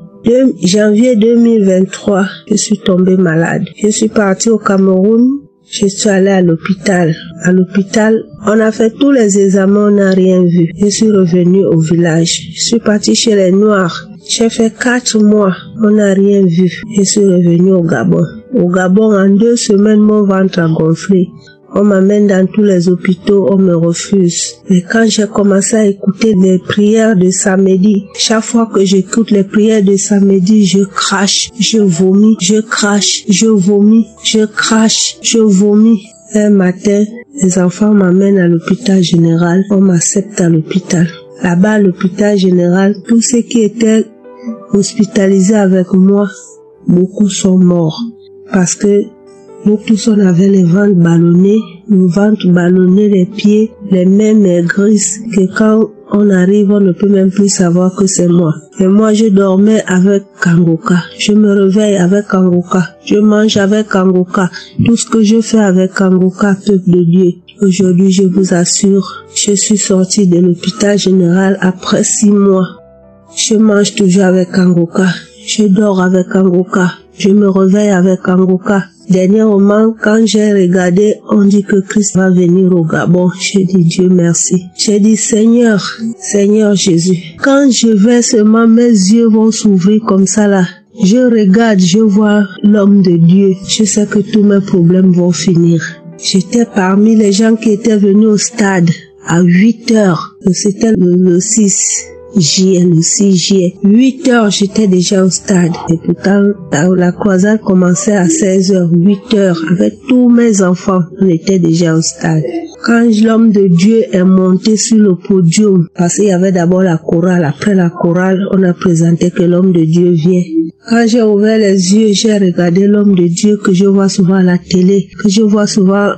M: Janvier 2023, je suis tombée malade. Je suis partie au Cameroun. Je suis allée à l'hôpital. À l'hôpital, on a fait tous les examens, on n'a rien vu. Je suis revenue au village. Je suis partie chez les Noirs. J'ai fait 4 mois, on n'a rien vu. Je suis revenue au Gabon. Au Gabon, en 2 semaines, mon ventre a gonflé. On m'amène dans tous les hôpitaux, on me refuse. Et quand j'ai commencé à écouter les prières de samedi, chaque fois que j'écoute les prières de samedi, je crache, je vomis, je crache, je vomis, je crache, je vomis. Un matin, les enfants m'amènent à l'hôpital général, on m'accepte à l'hôpital. Là-bas, à l'hôpital général, tous ceux qui étaient hospitalisés avec moi, beaucoup sont morts. Parce que nous tous, on avait les ventres ballonnés, les pieds, les mains maigrisses, que quand on arrive, on ne peut même plus savoir que c'est moi. Et moi, je dormais avec Kangoka. Je me réveille avec Kangoka. Je mange avec Kangoka. Tout ce que je fais avec Kangoka, peuple de Dieu. Aujourd'hui, je vous assure, je suis sortie de l'hôpital général après 6 mois. Je mange toujours avec Kangoka. Je dors avec Kangoka. Je me réveille avec Kangoka. Dernièrement, quand j'ai regardé, on dit que Christ va venir au Gabon. J'ai dit Dieu merci. J'ai dit Seigneur Jésus. Quand je vais seulement, mes yeux vont s'ouvrir comme ça là. Je regarde, je vois l'homme de Dieu. Je sais que tous mes problèmes vont finir. J'étais parmi les gens qui étaient venus au stade à 8 heures. C'était le 6 juillet. 8 heures, j'étais déjà au stade. Et pourtant, la croisade commençait à 16 heures, 8 heures. Avec tous mes enfants, on était déjà au stade. Quand l'homme de Dieu est monté sur le podium, parce qu'il y avait d'abord la chorale. Après la chorale, on a présenté que l'homme de Dieu vient. Quand j'ai ouvert les yeux, j'ai regardé l'homme de Dieu que je vois souvent à la télé, que je vois souvent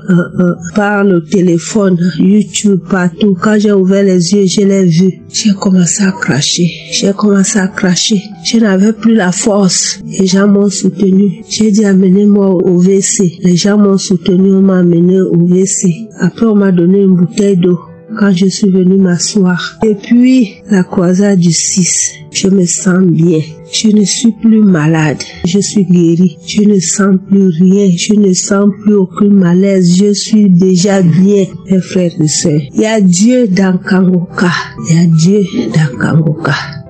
M: par le téléphone, YouTube, partout. Quand j'ai ouvert les yeux, je l'ai vu. J'ai commencé à cracher. Je n'avais plus la force. Les gens m'ont soutenu. J'ai dit amenez-moi au WC. Les gens m'ont soutenu, on m'a amené au WC. Après, on m'a donné une bouteille d'eau. Quand je suis venue m'asseoir. Et puis, la croisade du 6, je me sens bien. Je ne suis plus malade. Je suis guérie. Je ne sens plus rien. Je ne sens plus aucun malaise. Je suis déjà bien, mes frères et sœurs. Il y a Dieu dans Kangoka.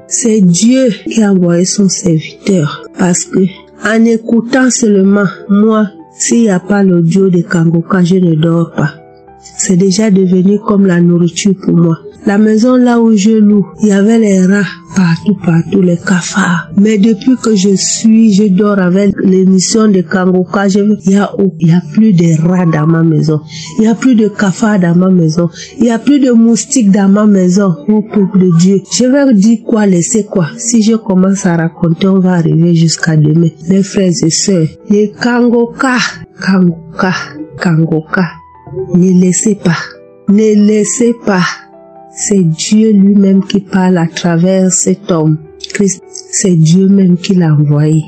M: C'est Dieu qui a envoyé son serviteur. Parce que, en écoutant seulement, moi, s'il n'y a pas l'audio de Kangoka, je ne dors pas. C'est déjà devenu comme la nourriture pour moi. La maison là où je loue, il y avait les rats partout, les cafards. Mais depuis que je dors avec l'émission de Kangoka, il y a plus de rats dans ma maison. Il n'y a plus de cafards dans ma maison. Il n'y a plus de moustiques dans ma maison. Oh peuple de Dieu. Je vais dire quoi, laisser quoi. Si je commence à raconter, on va arriver jusqu'à demain. Mes frères et sœurs, les Kangoka. Ne laissez pas. C'est Dieu lui-même qui parle à travers cet homme. Christ, c'est Dieu même qui l'a envoyé.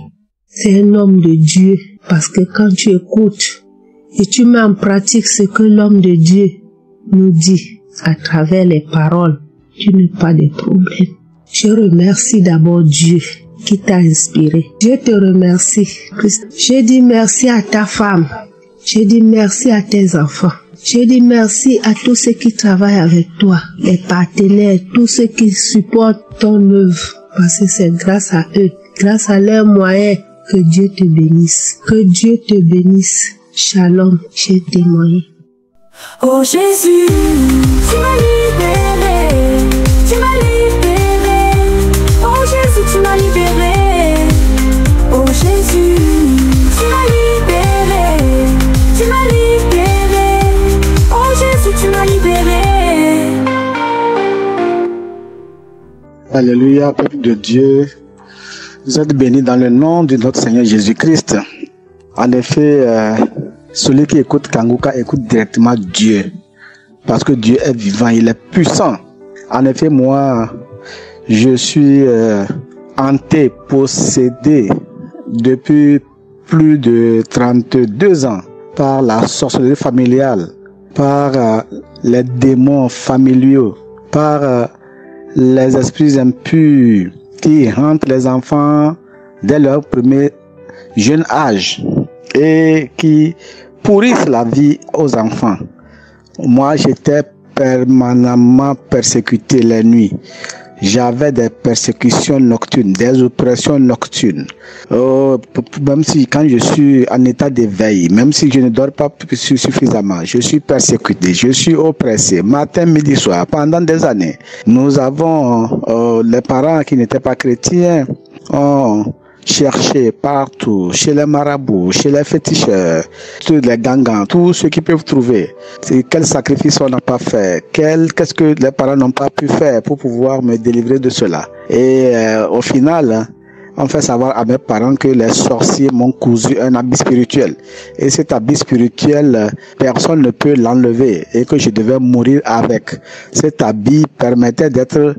M: C'est un homme de Dieu. Parce que quand tu écoutes et tu mets en pratique ce que l'homme de Dieu nous dit à travers les paroles, tu n'as pas de problème. Je remercie d'abord Dieu qui t'a inspiré. Je te remercie, Christ. Je dis merci à ta femme. Je dis merci à tes enfants. Je dis merci à tous ceux qui travaillent avec toi, les partenaires, tous ceux qui supportent ton œuvre. Parce que c'est grâce à eux, grâce à leurs moyens, que Dieu te bénisse. Que Dieu te bénisse. Shalom, j'ai témoigné.
C: Oh Jésus, tu m'as libéré, tu m'as libéré. Oh Jésus, tu m'as libéré. Oh Jésus, tu m'as libéré, tu m'as libéré. Oh Jésus, tu m'as libéré.
N: Alléluia, peuple de Dieu. Vous êtes bénis dans le nom de notre Seigneur Jésus-Christ. En effet, celui qui écoute Kangoka écoute directement Dieu. Parce que Dieu est vivant, il est puissant. En effet, moi, je suis hanté, possédé depuis plus de 32 ans par la sorcellerie familiale, par les démons familiaux, par les esprits impurs qui hantent les enfants dès leur premier jeune âge et qui pourrissent la vie aux enfants. Moi, j'étais permanemment persécuté les nuits. J'avais des persécutions nocturnes, des oppressions nocturnes. Même si quand je suis en état d'éveil, même si je ne dors pas suffisamment, je suis persécuté, je suis oppressé, matin, midi, soir, pendant des années. Nous avons les parents qui n'étaient pas chrétiens, ont cherché partout, chez les marabouts, chez les féticheurs, tous les gangans, tous ceux qui peuvent trouver. Quel sacrifice on n'a pas fait, qu'est-ce que les parents n'ont pas pu faire pour pouvoir me délivrer de cela. Et au final, on fait savoir à mes parents que les sorciers m'ont cousu un habit spirituel. Et cet habit spirituel, personne ne peut l'enlever et que je devais mourir avec. Cet habit permettait d'être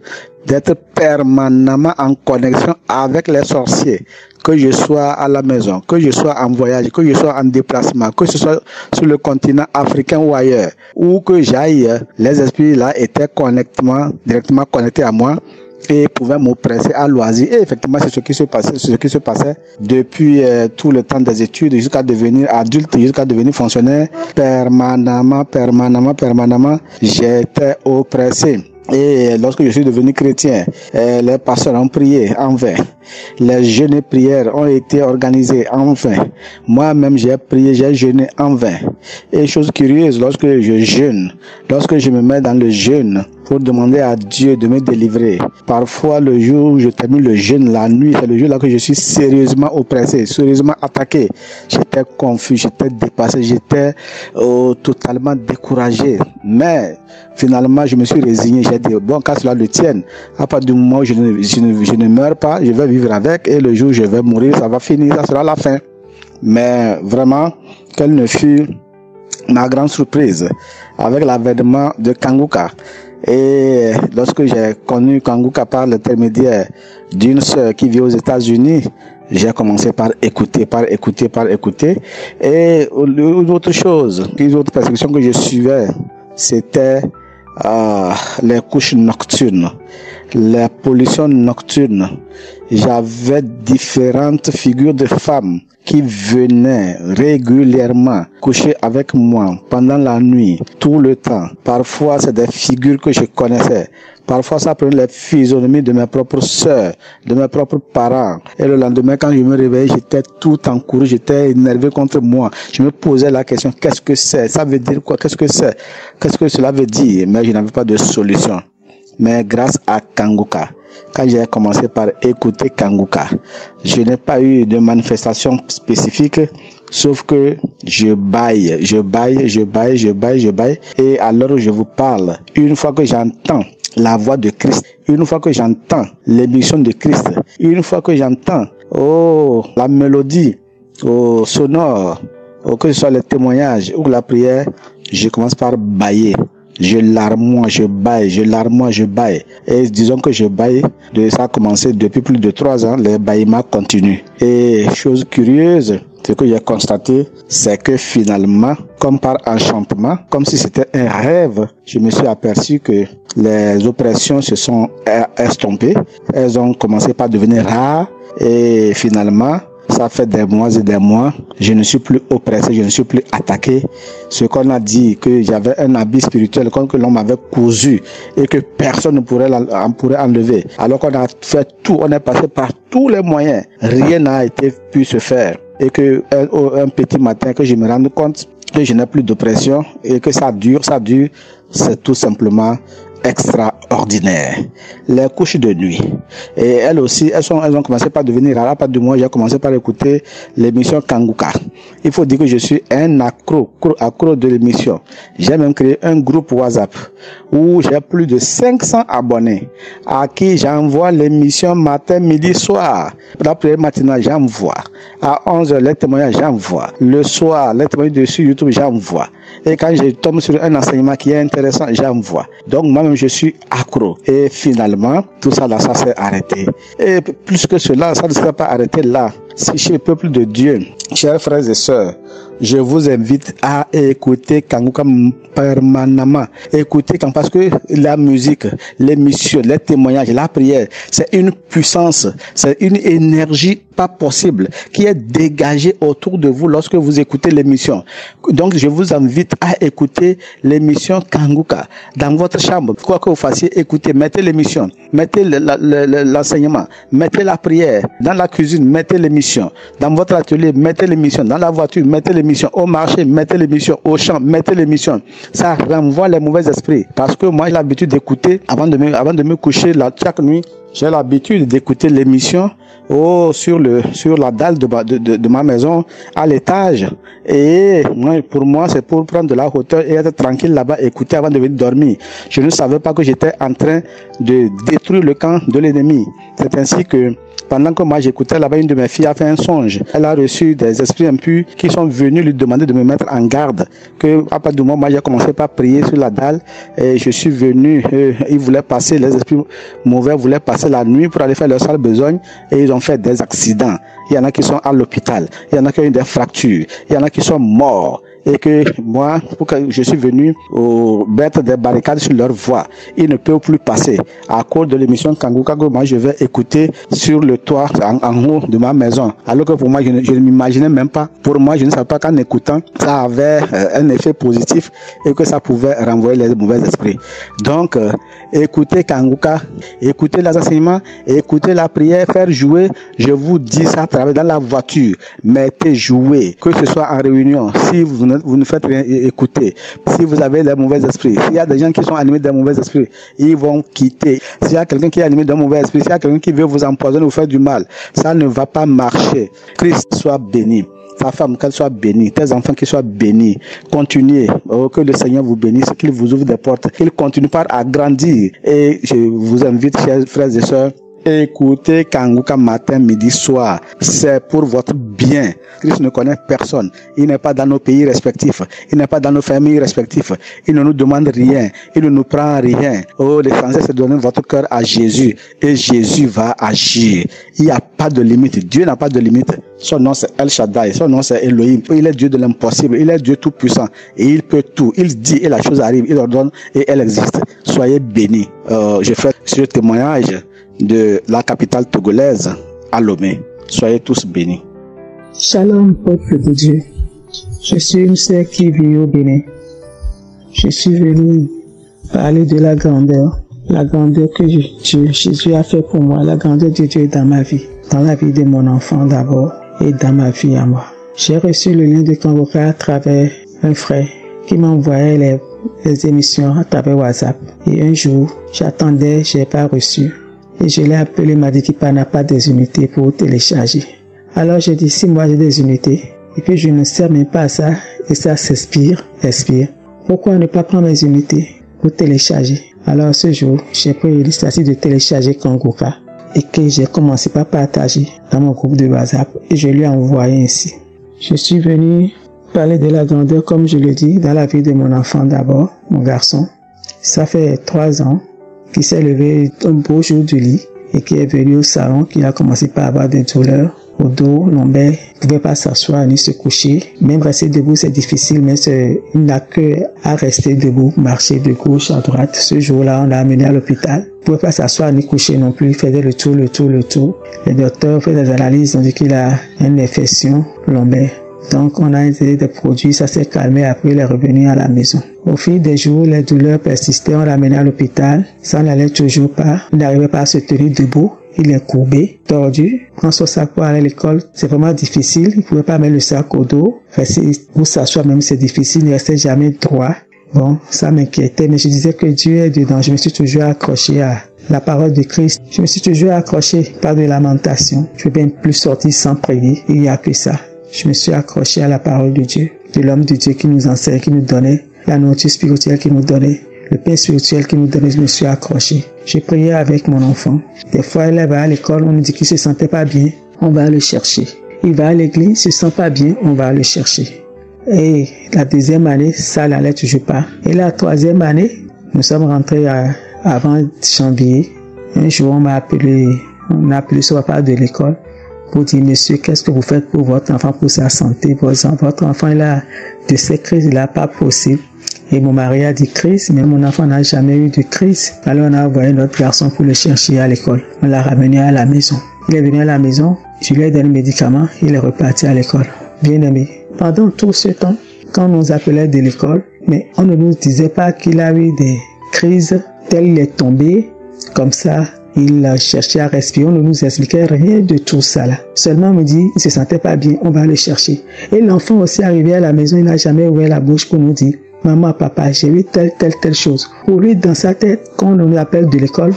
N: permanemment en connexion avec les sorciers, que je sois à la maison, que je sois en voyage, que je sois en déplacement, que ce soit sur le continent africain ou ailleurs, où que j'aille, les esprits là étaient directement connectés à moi et pouvaient m'oppresser à loisir. Et effectivement, c'est ce qui se passait depuis tout le temps des études jusqu'à devenir adulte, jusqu'à devenir fonctionnaire. Permanemment, j'étais oppressé. Et lorsque je suis devenu chrétien, les pasteurs ont prié en vain. Les jeûnes et prières ont été organisés en vain. Moi-même, j'ai prié, j'ai jeûné en vain. Et chose curieuse, lorsque je jeûne, lorsque je me mets dans le jeûne pour demander à Dieu de me délivrer, parfois le jour où je termine le jeûne, la nuit, c'est le jour là que je suis sérieusement oppressé, sérieusement attaqué. J'étais confus, j'étais dépassé, j'étais totalement découragé. Mais finalement, je me suis résigné. J'ai dit, bon, qu'à cela le tienne, à partir du moment où je ne meurs pas, je vais vivre avec, et le jour où je vais mourir, ça va finir, ça sera la fin. Mais vraiment, quelle ne fut ma grande surprise avec l'avènement de Kanguka. Et lorsque j'ai connu Kanguka par l'intermédiaire d'une sœur qui vit aux États-Unis, j'ai commencé par écouter. Et une autre chose, une autre persécution que je suivais, c'était les couches nocturnes, les pollutions nocturnes. J'avais différentes figures de femmes qui venaient régulièrement coucher avec moi pendant la nuit, tout le temps. Parfois, c'est des figures que je connaissais. Parfois, ça prenait les physionomies de mes propres sœurs, de mes propres parents. Et le lendemain, quand je me réveillais, j'étais tout en courroux, j'étais énervé contre moi. Je me posais la question, qu'est-ce que c'est? Ça veut dire quoi? Qu'est-ce que c'est? Qu'est-ce que cela veut dire? Mais je n'avais pas de solution. Mais grâce à Kanguka, quand j'ai commencé par écouter Kanguka, je n'ai pas eu de manifestation spécifique, sauf que je baille. Et à l'heure où je vous parle, une fois que j'entends la voix de Christ, une fois que j'entends l'émission de Christ, une fois que j'entends la mélodie sonore, que ce soit les témoignages ou la prière, je commence par bailler. Je larmoie, je baille. Et disons que je baille, ça a commencé depuis plus de 3 ans, les bâillements continuent. Et chose curieuse, ce que j'ai constaté, c'est que finalement, comme par enchantement, comme si c'était un rêve, je me suis aperçu que les oppressions se sont estompées. Elles ont commencé par devenir rares et finalement, ça fait des mois et des mois, je ne suis plus oppressé, je ne suis plus attaqué. Ce qu'on a dit, que j'avais un habit spirituel, que l'on m'avait cousu et que personne ne pourrait enlever. Alors qu'on a fait tout, on est passé par tous les moyens, rien n'a pu se faire. Et que un petit matin, que je me rende compte que je n'ai plus d'oppression et que ça dure, c'est tout simplement extraordinaire. Les couches de nuit. Et elles aussi, elles ont commencé par devenir rares. À partir du mois, j'ai commencé par écouter l'émission Kanguka. Il faut dire que je suis un accro de l'émission. J'ai même créé un groupe WhatsApp où j'ai plus de 500 abonnés à qui j'envoie l'émission matin, midi, soir. La prière matinale, j'envoie. À 11h, les témoignages, j'envoie. Le soir, les témoignages sur YouTube, j'envoie. Et quand je tombe sur un enseignement qui est intéressant, j'envoie. Donc moi-même, je suis accro. Et finalement, tout ça là, ça s'est arrêté. Et plus que cela, ça ne s'est pas arrêté là. Si chez le peuple de Dieu, chers frères et sœurs, je vous invite à écouter Kanguka permanemment. Écoutez parce que la musique, l'émission, les témoignages, la prière, c'est une puissance, c'est une énergie pas possible qui est dégagée autour de vous lorsque vous écoutez l'émission. Donc je vous invite à écouter l'émission Kanguka dans votre chambre. Quoi que vous fassiez, écoutez, mettez l'émission, mettez l'enseignement, mettez la prière, dans la cuisine, mettez l'émission, dans votre atelier, mettez l'émission, dans la voiture, mettez l'émission, au marché, mettez l'émission, au champ, mettez l'émission. Ça renvoie les mauvais esprits. Parce que moi, j'ai l'habitude d'écouter, avant de me coucher chaque nuit, j'ai l'habitude d'écouter l'émission sur la dalle de ma maison à l'étage. Et pour moi, c'est pour prendre de la hauteur et être tranquille là-bas, écouter avant de venir dormir. Je ne savais pas que j'étais en train de détruire le camp de l'ennemi. C'est ainsi que pendant que moi j'écoutais là-bas, une de mes filles a fait un songe. Elle a reçu des esprits impurs qui sont venus lui demander de me mettre en garde. Que à partir du moment où moi j'ai commencé par prier sur la dalle, et je suis venu, ils voulaient passer, les esprits mauvais voulaient passer la nuit pour aller faire leur sale besogne, et ils ont fait des accidents. Il y en a qui sont à l'hôpital, il y en a qui ont eu des fractures, il y en a qui sont morts. Et que moi, je suis venu mettre des barricades sur leur voie. Ils ne peuvent plus passer. À cause de l'émission Kanguka, moi je vais écouter sur le toit en haut de ma maison. Alors que pour moi, je ne m'imaginais même pas. Pour moi, je ne savais pas qu'en écoutant, ça avait un effet positif et que ça pouvait renvoyer les mauvais esprits. Donc, écoutez Kanguka, écoutez les enseignements, écoutez la prière, faire jouer. Je vous dis ça à travers dans la voiture. Mettez jouer, que ce soit en réunion. Si vous ne faites rien écouter, si vous avez des mauvais esprits, s'il y a des gens qui sont animés d'un mauvais esprit, ils vont quitter. S'il y a quelqu'un qui est animé d'un mauvais esprit, s'il y a quelqu'un qui veut vous empoisonner, vous faire du mal, ça ne va pas marcher. Christ soit béni. Ta femme, qu'elle soit bénie, tes enfants qu'ils soient bénis. Continuez, que le Seigneur vous bénisse, qu'il vous ouvre des portes, qu'il continue par agrandir. Et je vous invite, chers frères et sœurs, écoutez Kanguka matin, midi, soir. C'est pour votre bien. Christ ne connaît personne. Il n'est pas dans nos pays respectifs. Il n'est pas dans nos familles respectives. Il ne nous demande rien. Il ne nous prend rien. Oh, l'essentiel, c'est de donner votre cœur à Jésus. Et Jésus va agir. Il n'y a pas de limite. Dieu n'a pas de limite. Son nom, c'est El Shaddai. Son nom, c'est Elohim. Il est Dieu de l'impossible. Il est Dieu tout puissant. Et il peut tout. Il dit et la chose arrive. Il ordonne et elle existe. Soyez bénis. Je fais ce témoignage de la capitale togolaise à Lomé. Soyez tous bénis.
B: Shalom, peuple de Dieu. Je suis une sœur qui vit au Bénin. Je suis venue parler de la grandeur que Jésus a fait pour moi, la grandeur de Dieu dans ma vie, dans la vie de mon enfant d'abord et dans ma vie à moi. J'ai reçu le lien de Kanguka à travers un frère qui m'envoyait les émissions à travers WhatsApp. Et un jour, j'attendais, je n'ai pas reçu. Et je l'ai appelé, il m'a dit qu'il n'a pas des unités pour télécharger. Alors j'ai dit, si moi j'ai des unités, et puis je ne sers même pas à ça, et ça expire. Pourquoi ne pas prendre mes unités pour télécharger? Alors ce jour, j'ai pris l'initiative de télécharger Kanguka, et que j'ai commencé par partager dans mon groupe de WhatsApp, et je lui ai envoyé ainsi. Je suis venu parler de la grandeur, comme je le dis, dans la vie de mon enfant d'abord, mon garçon. Ça fait 3 ans qui s'est levé un beau jour du lit et qui est venu au salon, qui a commencé par avoir des douleurs au dos, lombaire, il ne pouvait pas s'asseoir ni se coucher. Même rester debout, c'est difficile, mais il n'a que à rester debout, marcher de gauche à droite. Ce jour-là, on l'a amené à l'hôpital. Il ne pouvait pas s'asseoir ni coucher non plus, il faisait le tour. Les docteurs ont fait des analyses, ont dit qu'il a une infection lombaire. Donc, on a essayé des produits, ça s'est calmé, après il est revenu à la maison. Au fil des jours, les douleurs persistaient, on l'a amené à l'hôpital, ça n'allait toujours pas, il n'arrivait pas à se tenir debout, il est courbé, tordu, prend son sac pour aller à l'école, c'est vraiment difficile, il ne pouvait pas mettre le sac au dos, pour s'asseoir même c'est difficile, il ne restait jamais droit. Bon, ça m'inquiétait, mais je disais que Dieu est dedans, je me suis toujours accroché à la parole de Christ, je me suis toujours accroché par de lamentation, je ne peux même plus sortir sans prier, il n'y a que ça. Je me suis accroché à la parole de Dieu, de l'homme de Dieu qui nous enseigne, qui nous donnait la nourriture spirituelle qui nous donnait, le pain spirituel qui nous donnait, je me suis accroché. J'ai prié avec mon enfant. Des fois, il va à l'école, on nous dit qu'il se sentait pas bien, on va le chercher. Il va à l'église, il se sent pas bien, on va le chercher. Et la 2e année, ça n'allait toujours pas. Et la 3e année, nous sommes rentrés avant janvier. Un jour, on a appelé son papa de l'école
O: pour dire, monsieur, qu'est-ce que vous faites pour votre enfant, pour sa santé? Votre enfant, il a de ces crises, il n'a pas possible. Et mon mari a dit crise, mais mon enfant n'a jamais eu de crise. Alors on a envoyé notre garçon pour le chercher à l'école. On l'a ramené à la maison. Il est venu à la maison, je lui ai donné le médicament, il est reparti à l'école. Bien aimé, pendant tout ce temps, quand on nous appelait de l'école, mais on ne nous disait pas qu'il a eu des crises, tel il est tombé, comme ça, il a cherché à respirer, on ne nous expliquait rien de tout ça là. Seulement on me dit, il se sentait pas bien, on va le chercher. Et l'enfant aussi arrivé à la maison, il n'a jamais ouvert la bouche pour nous dire, maman, papa, j'ai eu telle chose. Pour lui, dans sa tête, quand on nous appelle de l'école,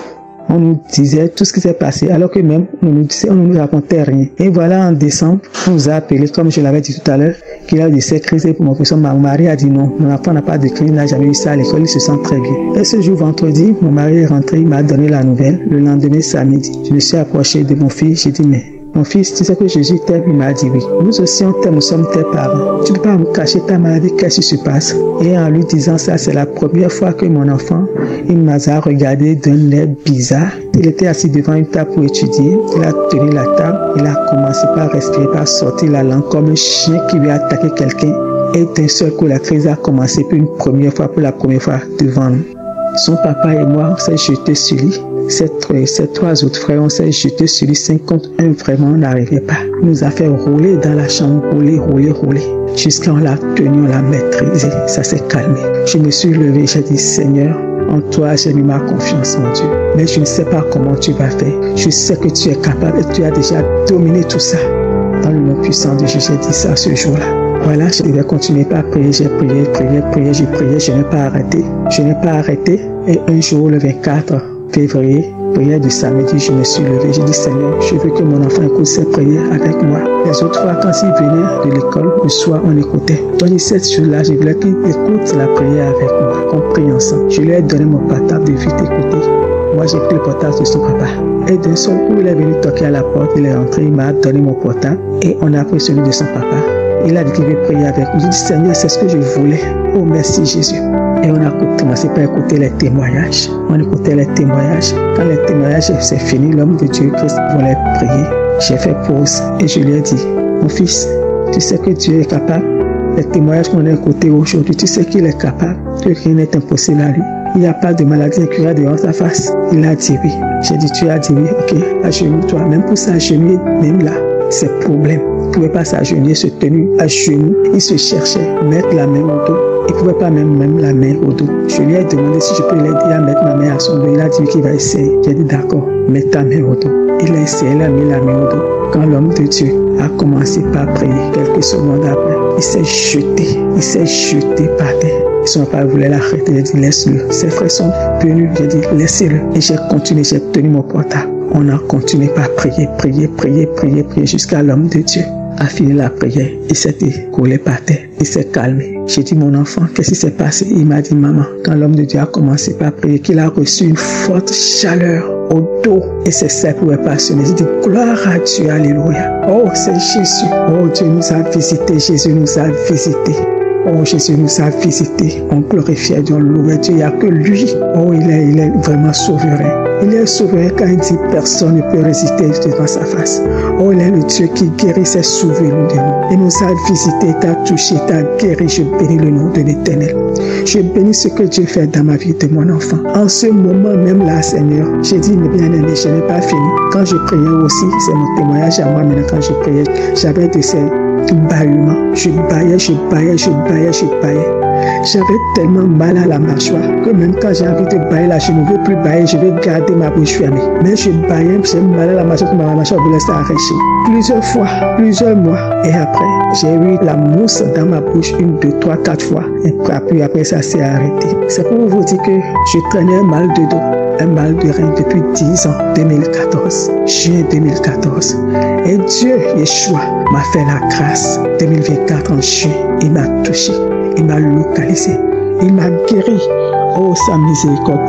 O: on nous disait tout ce qui s'est passé, alors que même, on ne nous racontait rien. Et voilà, en décembre, on nous a appelé, comme je l'avais dit tout à l'heure, qu'il a eu des crises pour mon professeur. Mon mari a dit non, mon enfant n'a pas de crise, il n'a jamais eu ça à l'école, il se sent très bien. Et ce jour, vendredi, mon mari est rentré, il m'a donné la nouvelle. Le lendemain, samedi, je me suis approché de mon fils, j'ai dit, mais mon fils, tu sais que Jésus t'aime? Il m'a dit oui. Nous aussi on t'aime, nous sommes tes parents. Tu ne peux pas me cacher ta maladie, qu'est-ce qui se passe? Et en lui disant ça, c'est la première fois que mon enfant, il m'a regardé d'un air bizarre. Il était assis devant une table pour étudier. Il a tenu la table, il a commencé par respirer, par sortir la langue comme un chien qui lui a attaqué quelqu'un. Et d'un seul coup, la crise a commencé pour la première fois devant nous. Son papa et moi, on s'est jetés sur lui. Ces trois autres frères, on s'est jetés sur lui 5 contre 1, vraiment, on n'arrivait pas. Il nous a fait rouler dans la chambre, rouler. Jusqu'à on l'a tenu, on l'a maîtrisé, ça s'est calmé. Je me suis levé, j'ai dit, Seigneur, en toi, j'ai mis ma confiance en Dieu. Mais je ne sais pas comment tu vas faire. Je sais que tu es capable et tu as déjà dominé tout ça. Dans le nom puissant de Jésus, j'ai dit ça ce jour-là. Voilà, je devais continuer par prier, j'ai prié, je n'ai pas arrêté. Et un jour, le 24 février, prière du samedi, je me suis levé. J'ai dit, Seigneur, je veux que mon enfant écoute cette prière avec moi. Les autres fois, quand il venait de l'école, le soir, on écoutait. Donc, cette jour-là, je voulais qu'il écoute la prière avec moi, qu'on prie ensemble. Je lui ai donné mon portable de vite écouter. Moi, j'ai pris le portable de son papa. Et d'un seul coup, il est venu toquer à la porte, il est rentré, il m'a donné mon portable et on a pris celui de son papa. Il a dit qu'il veut prier avec nous. J'ai dit, Seigneur, c'est ce que je voulais. Oh, merci Jésus. Et on a commencé par écouter les témoignages. On écoutait les témoignages. Quand les témoignages c'est fini, l'homme de Dieu Christ voulait prier. J'ai fait pause et je lui ai dit, mon fils, tu sais que Dieu est capable. Les témoignages qu'on a écoutés aujourd'hui, tu sais qu'il est capable, que rien n'est impossible à lui. Il n'y a pas de maladie incurable devant sa face. Il a dit oui. J'ai dit, tu as dit oui, ok, agenouille-toi. Même pour s'agenouiller, même là, c'est problème. Il ne pouvait pas s'agenouiller, se tenir à genoux. Il se cherchait, mettre la main au dos. Il ne pouvait pas même la main au dos. Je lui ai demandé si je peux l'aider à mettre ma main à son dos. Il a dit qu'il va essayer. J'ai dit d'accord, mets ta main au dos. Il a essayé, il a mis la main au dos. Quand l'homme de Dieu a commencé par prier, quelques secondes après, il s'est jeté par terre. Son papa voulait l'arrêter, j'ai dit laisse-le. Ses frères sont venus, j'ai dit laissez-le. Et j'ai continué, j'ai tenu mon portable. On a continué par prier jusqu'à l'homme de Dieu a fini la prière. Il s'est écoulé par terre, il s'est calmé. J'ai dit mon enfant, qu'est-ce qui s'est passé? Il m'a dit maman, quand l'homme de Dieu a commencé par prier, qu'il a reçu une forte chaleur au dos et ses seins pouvaient passionner. J'ai dit gloire à Dieu, alléluia. Oh c'est Jésus, oh Dieu nous a visités, Jésus nous a visités. Oh, Jésus nous a visités. On glorifiait Dieu, on louait Dieu. Il n'y a que lui. Oh, il est vraiment souverain. Il est souverain quand il dit personne ne peut résister devant sa face. Oh, il est le Dieu qui guérit, ses souverains de nous. Il nous a visités, t'a touché, t'a guéri. Je bénis le nom de l'Éternel. Je bénis ce que Dieu fait dans ma vie de mon enfant. En ce moment même là, Seigneur, j'ai dit, mais bien aimé, je n'ai pas fini. Quand je priais aussi, c'est mon témoignage à moi maintenant quand je priais, j'avais de ces bâillements. Je baillais. J'avais tellement mal à la mâchoire que même quand j'ai envie de bailler là, je ne veux plus bailler, je vais garder ma bouche fermée. Mais je baillais, j'ai mal à la mâchoire, ma mâchoire voulait s'arracher. Plusieurs fois, plusieurs mois. Et après, j'ai eu la mousse dans ma bouche 1, 2, 3, 4 fois. Et puis après ça s'est arrêté. C'est pour vous dire que je traînais un mal de dos, un mal de rein depuis 10 ans, 2014, juin 2014. Et Dieu, Yeshua, m'a fait la grâce. 2024 en juin, il m'a touché. Il m'a localisé, il m'a guéri. Oh, sa miséricorde,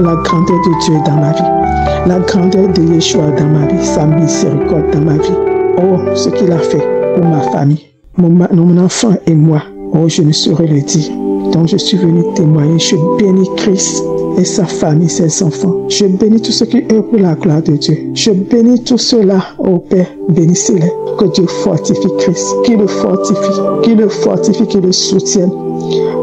O: la grandeur de Dieu dans ma vie, la grandeur de Yeshua dans ma vie, sa miséricorde dans ma vie. Oh, ce qu'il a fait pour ma famille, mon enfant et moi. Oh, je ne saurais le dire. Donc, je suis venu témoigner. Je bénis Christ et sa famille, ses enfants. Je bénis tous ceux qui œuvrent pour la gloire de Dieu. Je bénis tous ceux-là, ô Père, bénissez-les. Que Dieu fortifie Christ, qu'il le fortifie, qu'il le soutienne.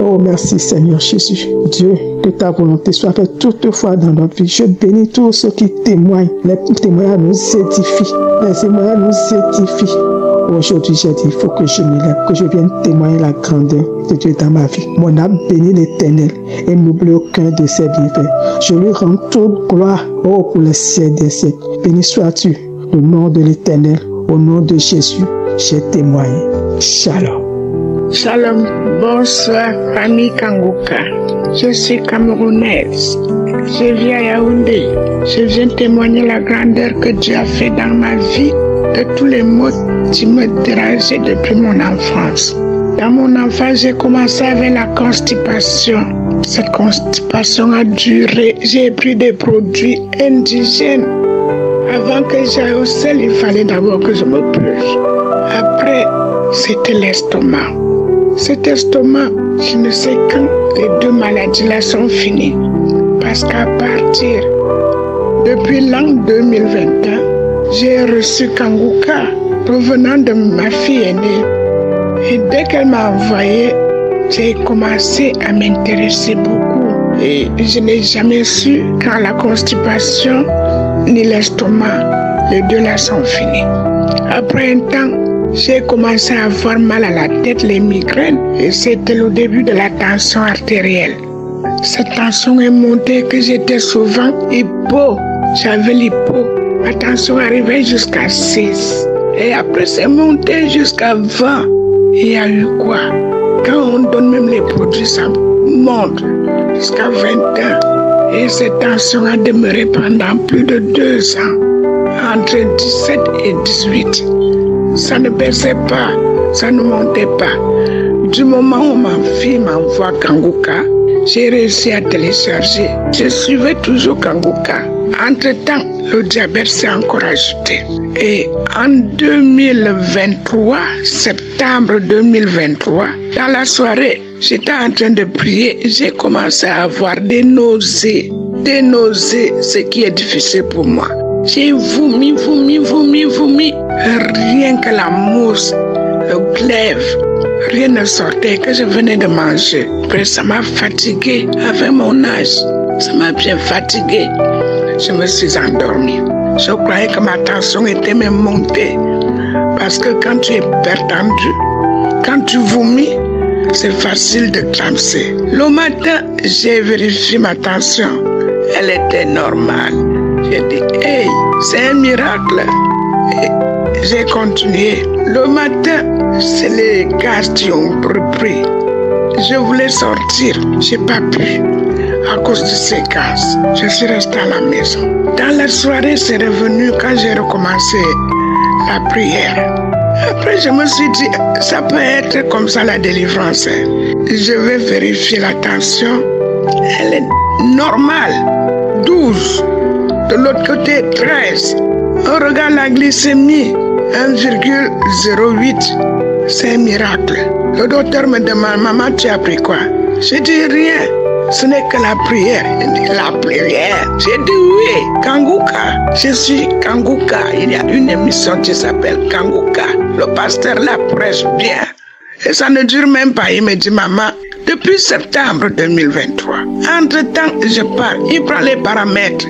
O: Oh, merci Seigneur Jésus. Dieu, que ta volonté soit faite toutefois dans notre vie. Je bénis tous ceux qui témoignent. Les témoignages nous édifient. Les témoignages nous édifient. Aujourd'hui, j'ai dit, il faut que je me lève, que je vienne témoigner la grandeur de Dieu dans ma vie. Mon âme bénit l'Éternel et n'oublie aucun de ses bienfaits. Je lui rends toute gloire, oh, pour les siècles des siècles. Béni sois-tu, le nom de l'Éternel. Au nom de Jésus, j'ai témoigné. Shalom.
P: Shalom, bonsoir famille Kangoka. Je suis camerounaise. Je vis à Yaoundé. Je viens témoigner la grandeur que Dieu a fait dans ma vie, de tous les maux qui me dérangeaient depuis mon enfance. Dans mon enfance, j'ai commencé avec la constipation. Cette constipation a duré. J'ai pris des produits indigènes. Avant que j'aille au sel, il fallait d'abord que je me purge. Après, c'était l'estomac. Cet estomac, je ne sais quand les deux maladies-là sont finies. Parce qu'à partir, depuis l'an 2021, j'ai reçu Kangoka provenant de ma fille aînée. Et dès qu'elle m'a envoyé, j'ai commencé à m'intéresser beaucoup. Et je n'ai jamais su quand la constipation ni l'estomac, les deux là sont finis. Après un temps, j'ai commencé à avoir mal à la tête, les migraines, et c'était le début de la tension artérielle. Cette tension est montée que j'étais souvent hypo. J'avais l'hypo. Ma tension arrivait jusqu'à 6. Et après, c'est monté jusqu'à 20. Et il y a eu quoi? Quand on donne même les produits, ça monte jusqu'à 21. Et cette tension a demeuré pendant plus de 2 ans, entre 17 et 18. Ça ne baissait pas, ça ne montait pas. Du moment où ma fille m'envoie Kangoka, j'ai réussi à télécharger. Je suivais toujours Kangoka. Entre-temps, le diabète s'est encore ajouté. Et en 2023, septembre 2023, dans la soirée, j'étais en train de prier. J'ai commencé à avoir des nausées. Des nausées, ce qui est difficile pour moi. J'ai vomi. Rien que la mousse, le glaive, rien ne sortait que je venais de manger. Après, ça m'a fatiguée avec mon âge. Ça m'a bien fatiguée. Je me suis endormie. Je croyais que ma tension était même montée. Parce que quand tu es pertendu, quand tu vomis, c'est facile de clamser. Le matin, j'ai vérifié ma tension. Elle était normale. J'ai dit, hey, c'est un miracle. Et j'ai continué. Le matin, c'est les gaz qui ont repris. Je voulais sortir, j'ai pas pu. À cause de ces gaz, je suis restée à la maison. Dans la soirée, c'est revenu quand j'ai recommencé la prière. Après, je me suis dit, ça peut être comme ça la délivrance. Je vais vérifier la tension. Elle est normale. 12. De l'autre côté, 13. On regarde la glycémie, 1,08. C'est un miracle. Le docteur me demande, maman, tu as pris quoi? Je dis rien. Ce n'est que la prière. Il dit, la prière. J'ai dit oui, Kangoka. Je suis Kangoka. Il y a une émission qui s'appelle Kangoka. Le pasteur la prêche bien. Et ça ne dure même pas. Il me dit, maman, depuis septembre 2023, entre-temps, je pars. Il prend les paramètres.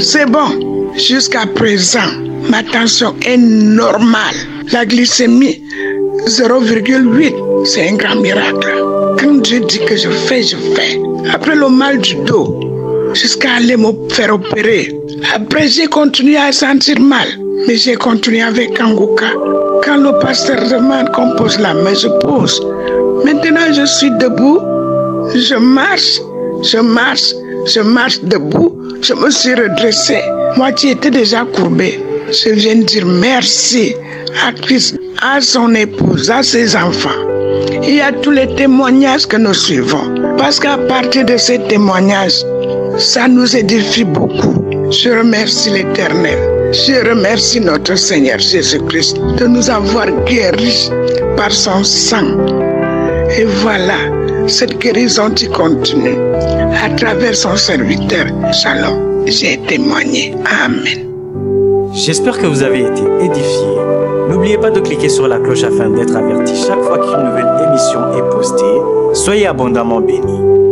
P: C'est bon. Jusqu'à présent, ma tension est normale. La glycémie, 0,8. C'est un grand miracle. Quand Dieu dit que je fais, je fais. Après le mal du dos, jusqu'à aller me faire opérer. Après, j'ai continué à sentir mal. Mais j'ai continué avec Kangoka. Quand le pasteur demande qu'on pose la main, je pose. Maintenant, je suis debout. Je marche debout. Je me suis redressée. Moi qui étais déjà courbée. Je viens dire merci à Christ, à son épouse, à ses enfants. Il y a tous les témoignages que nous suivons. Parce qu'à partir de ces témoignages, ça nous édifie beaucoup. Je remercie l'Éternel. Je remercie notre Seigneur Jésus-Christ de nous avoir guéris par son sang. Et voilà, cette guérison qui continue. à travers son serviteur Shalom. J'ai témoigné. Amen.
Q: J'espère que vous avez été édifiés. N'oubliez pas de cliquer sur la cloche afin d'être averti chaque fois qu'une nouvelle émission est postée. Soyez abondamment bénis.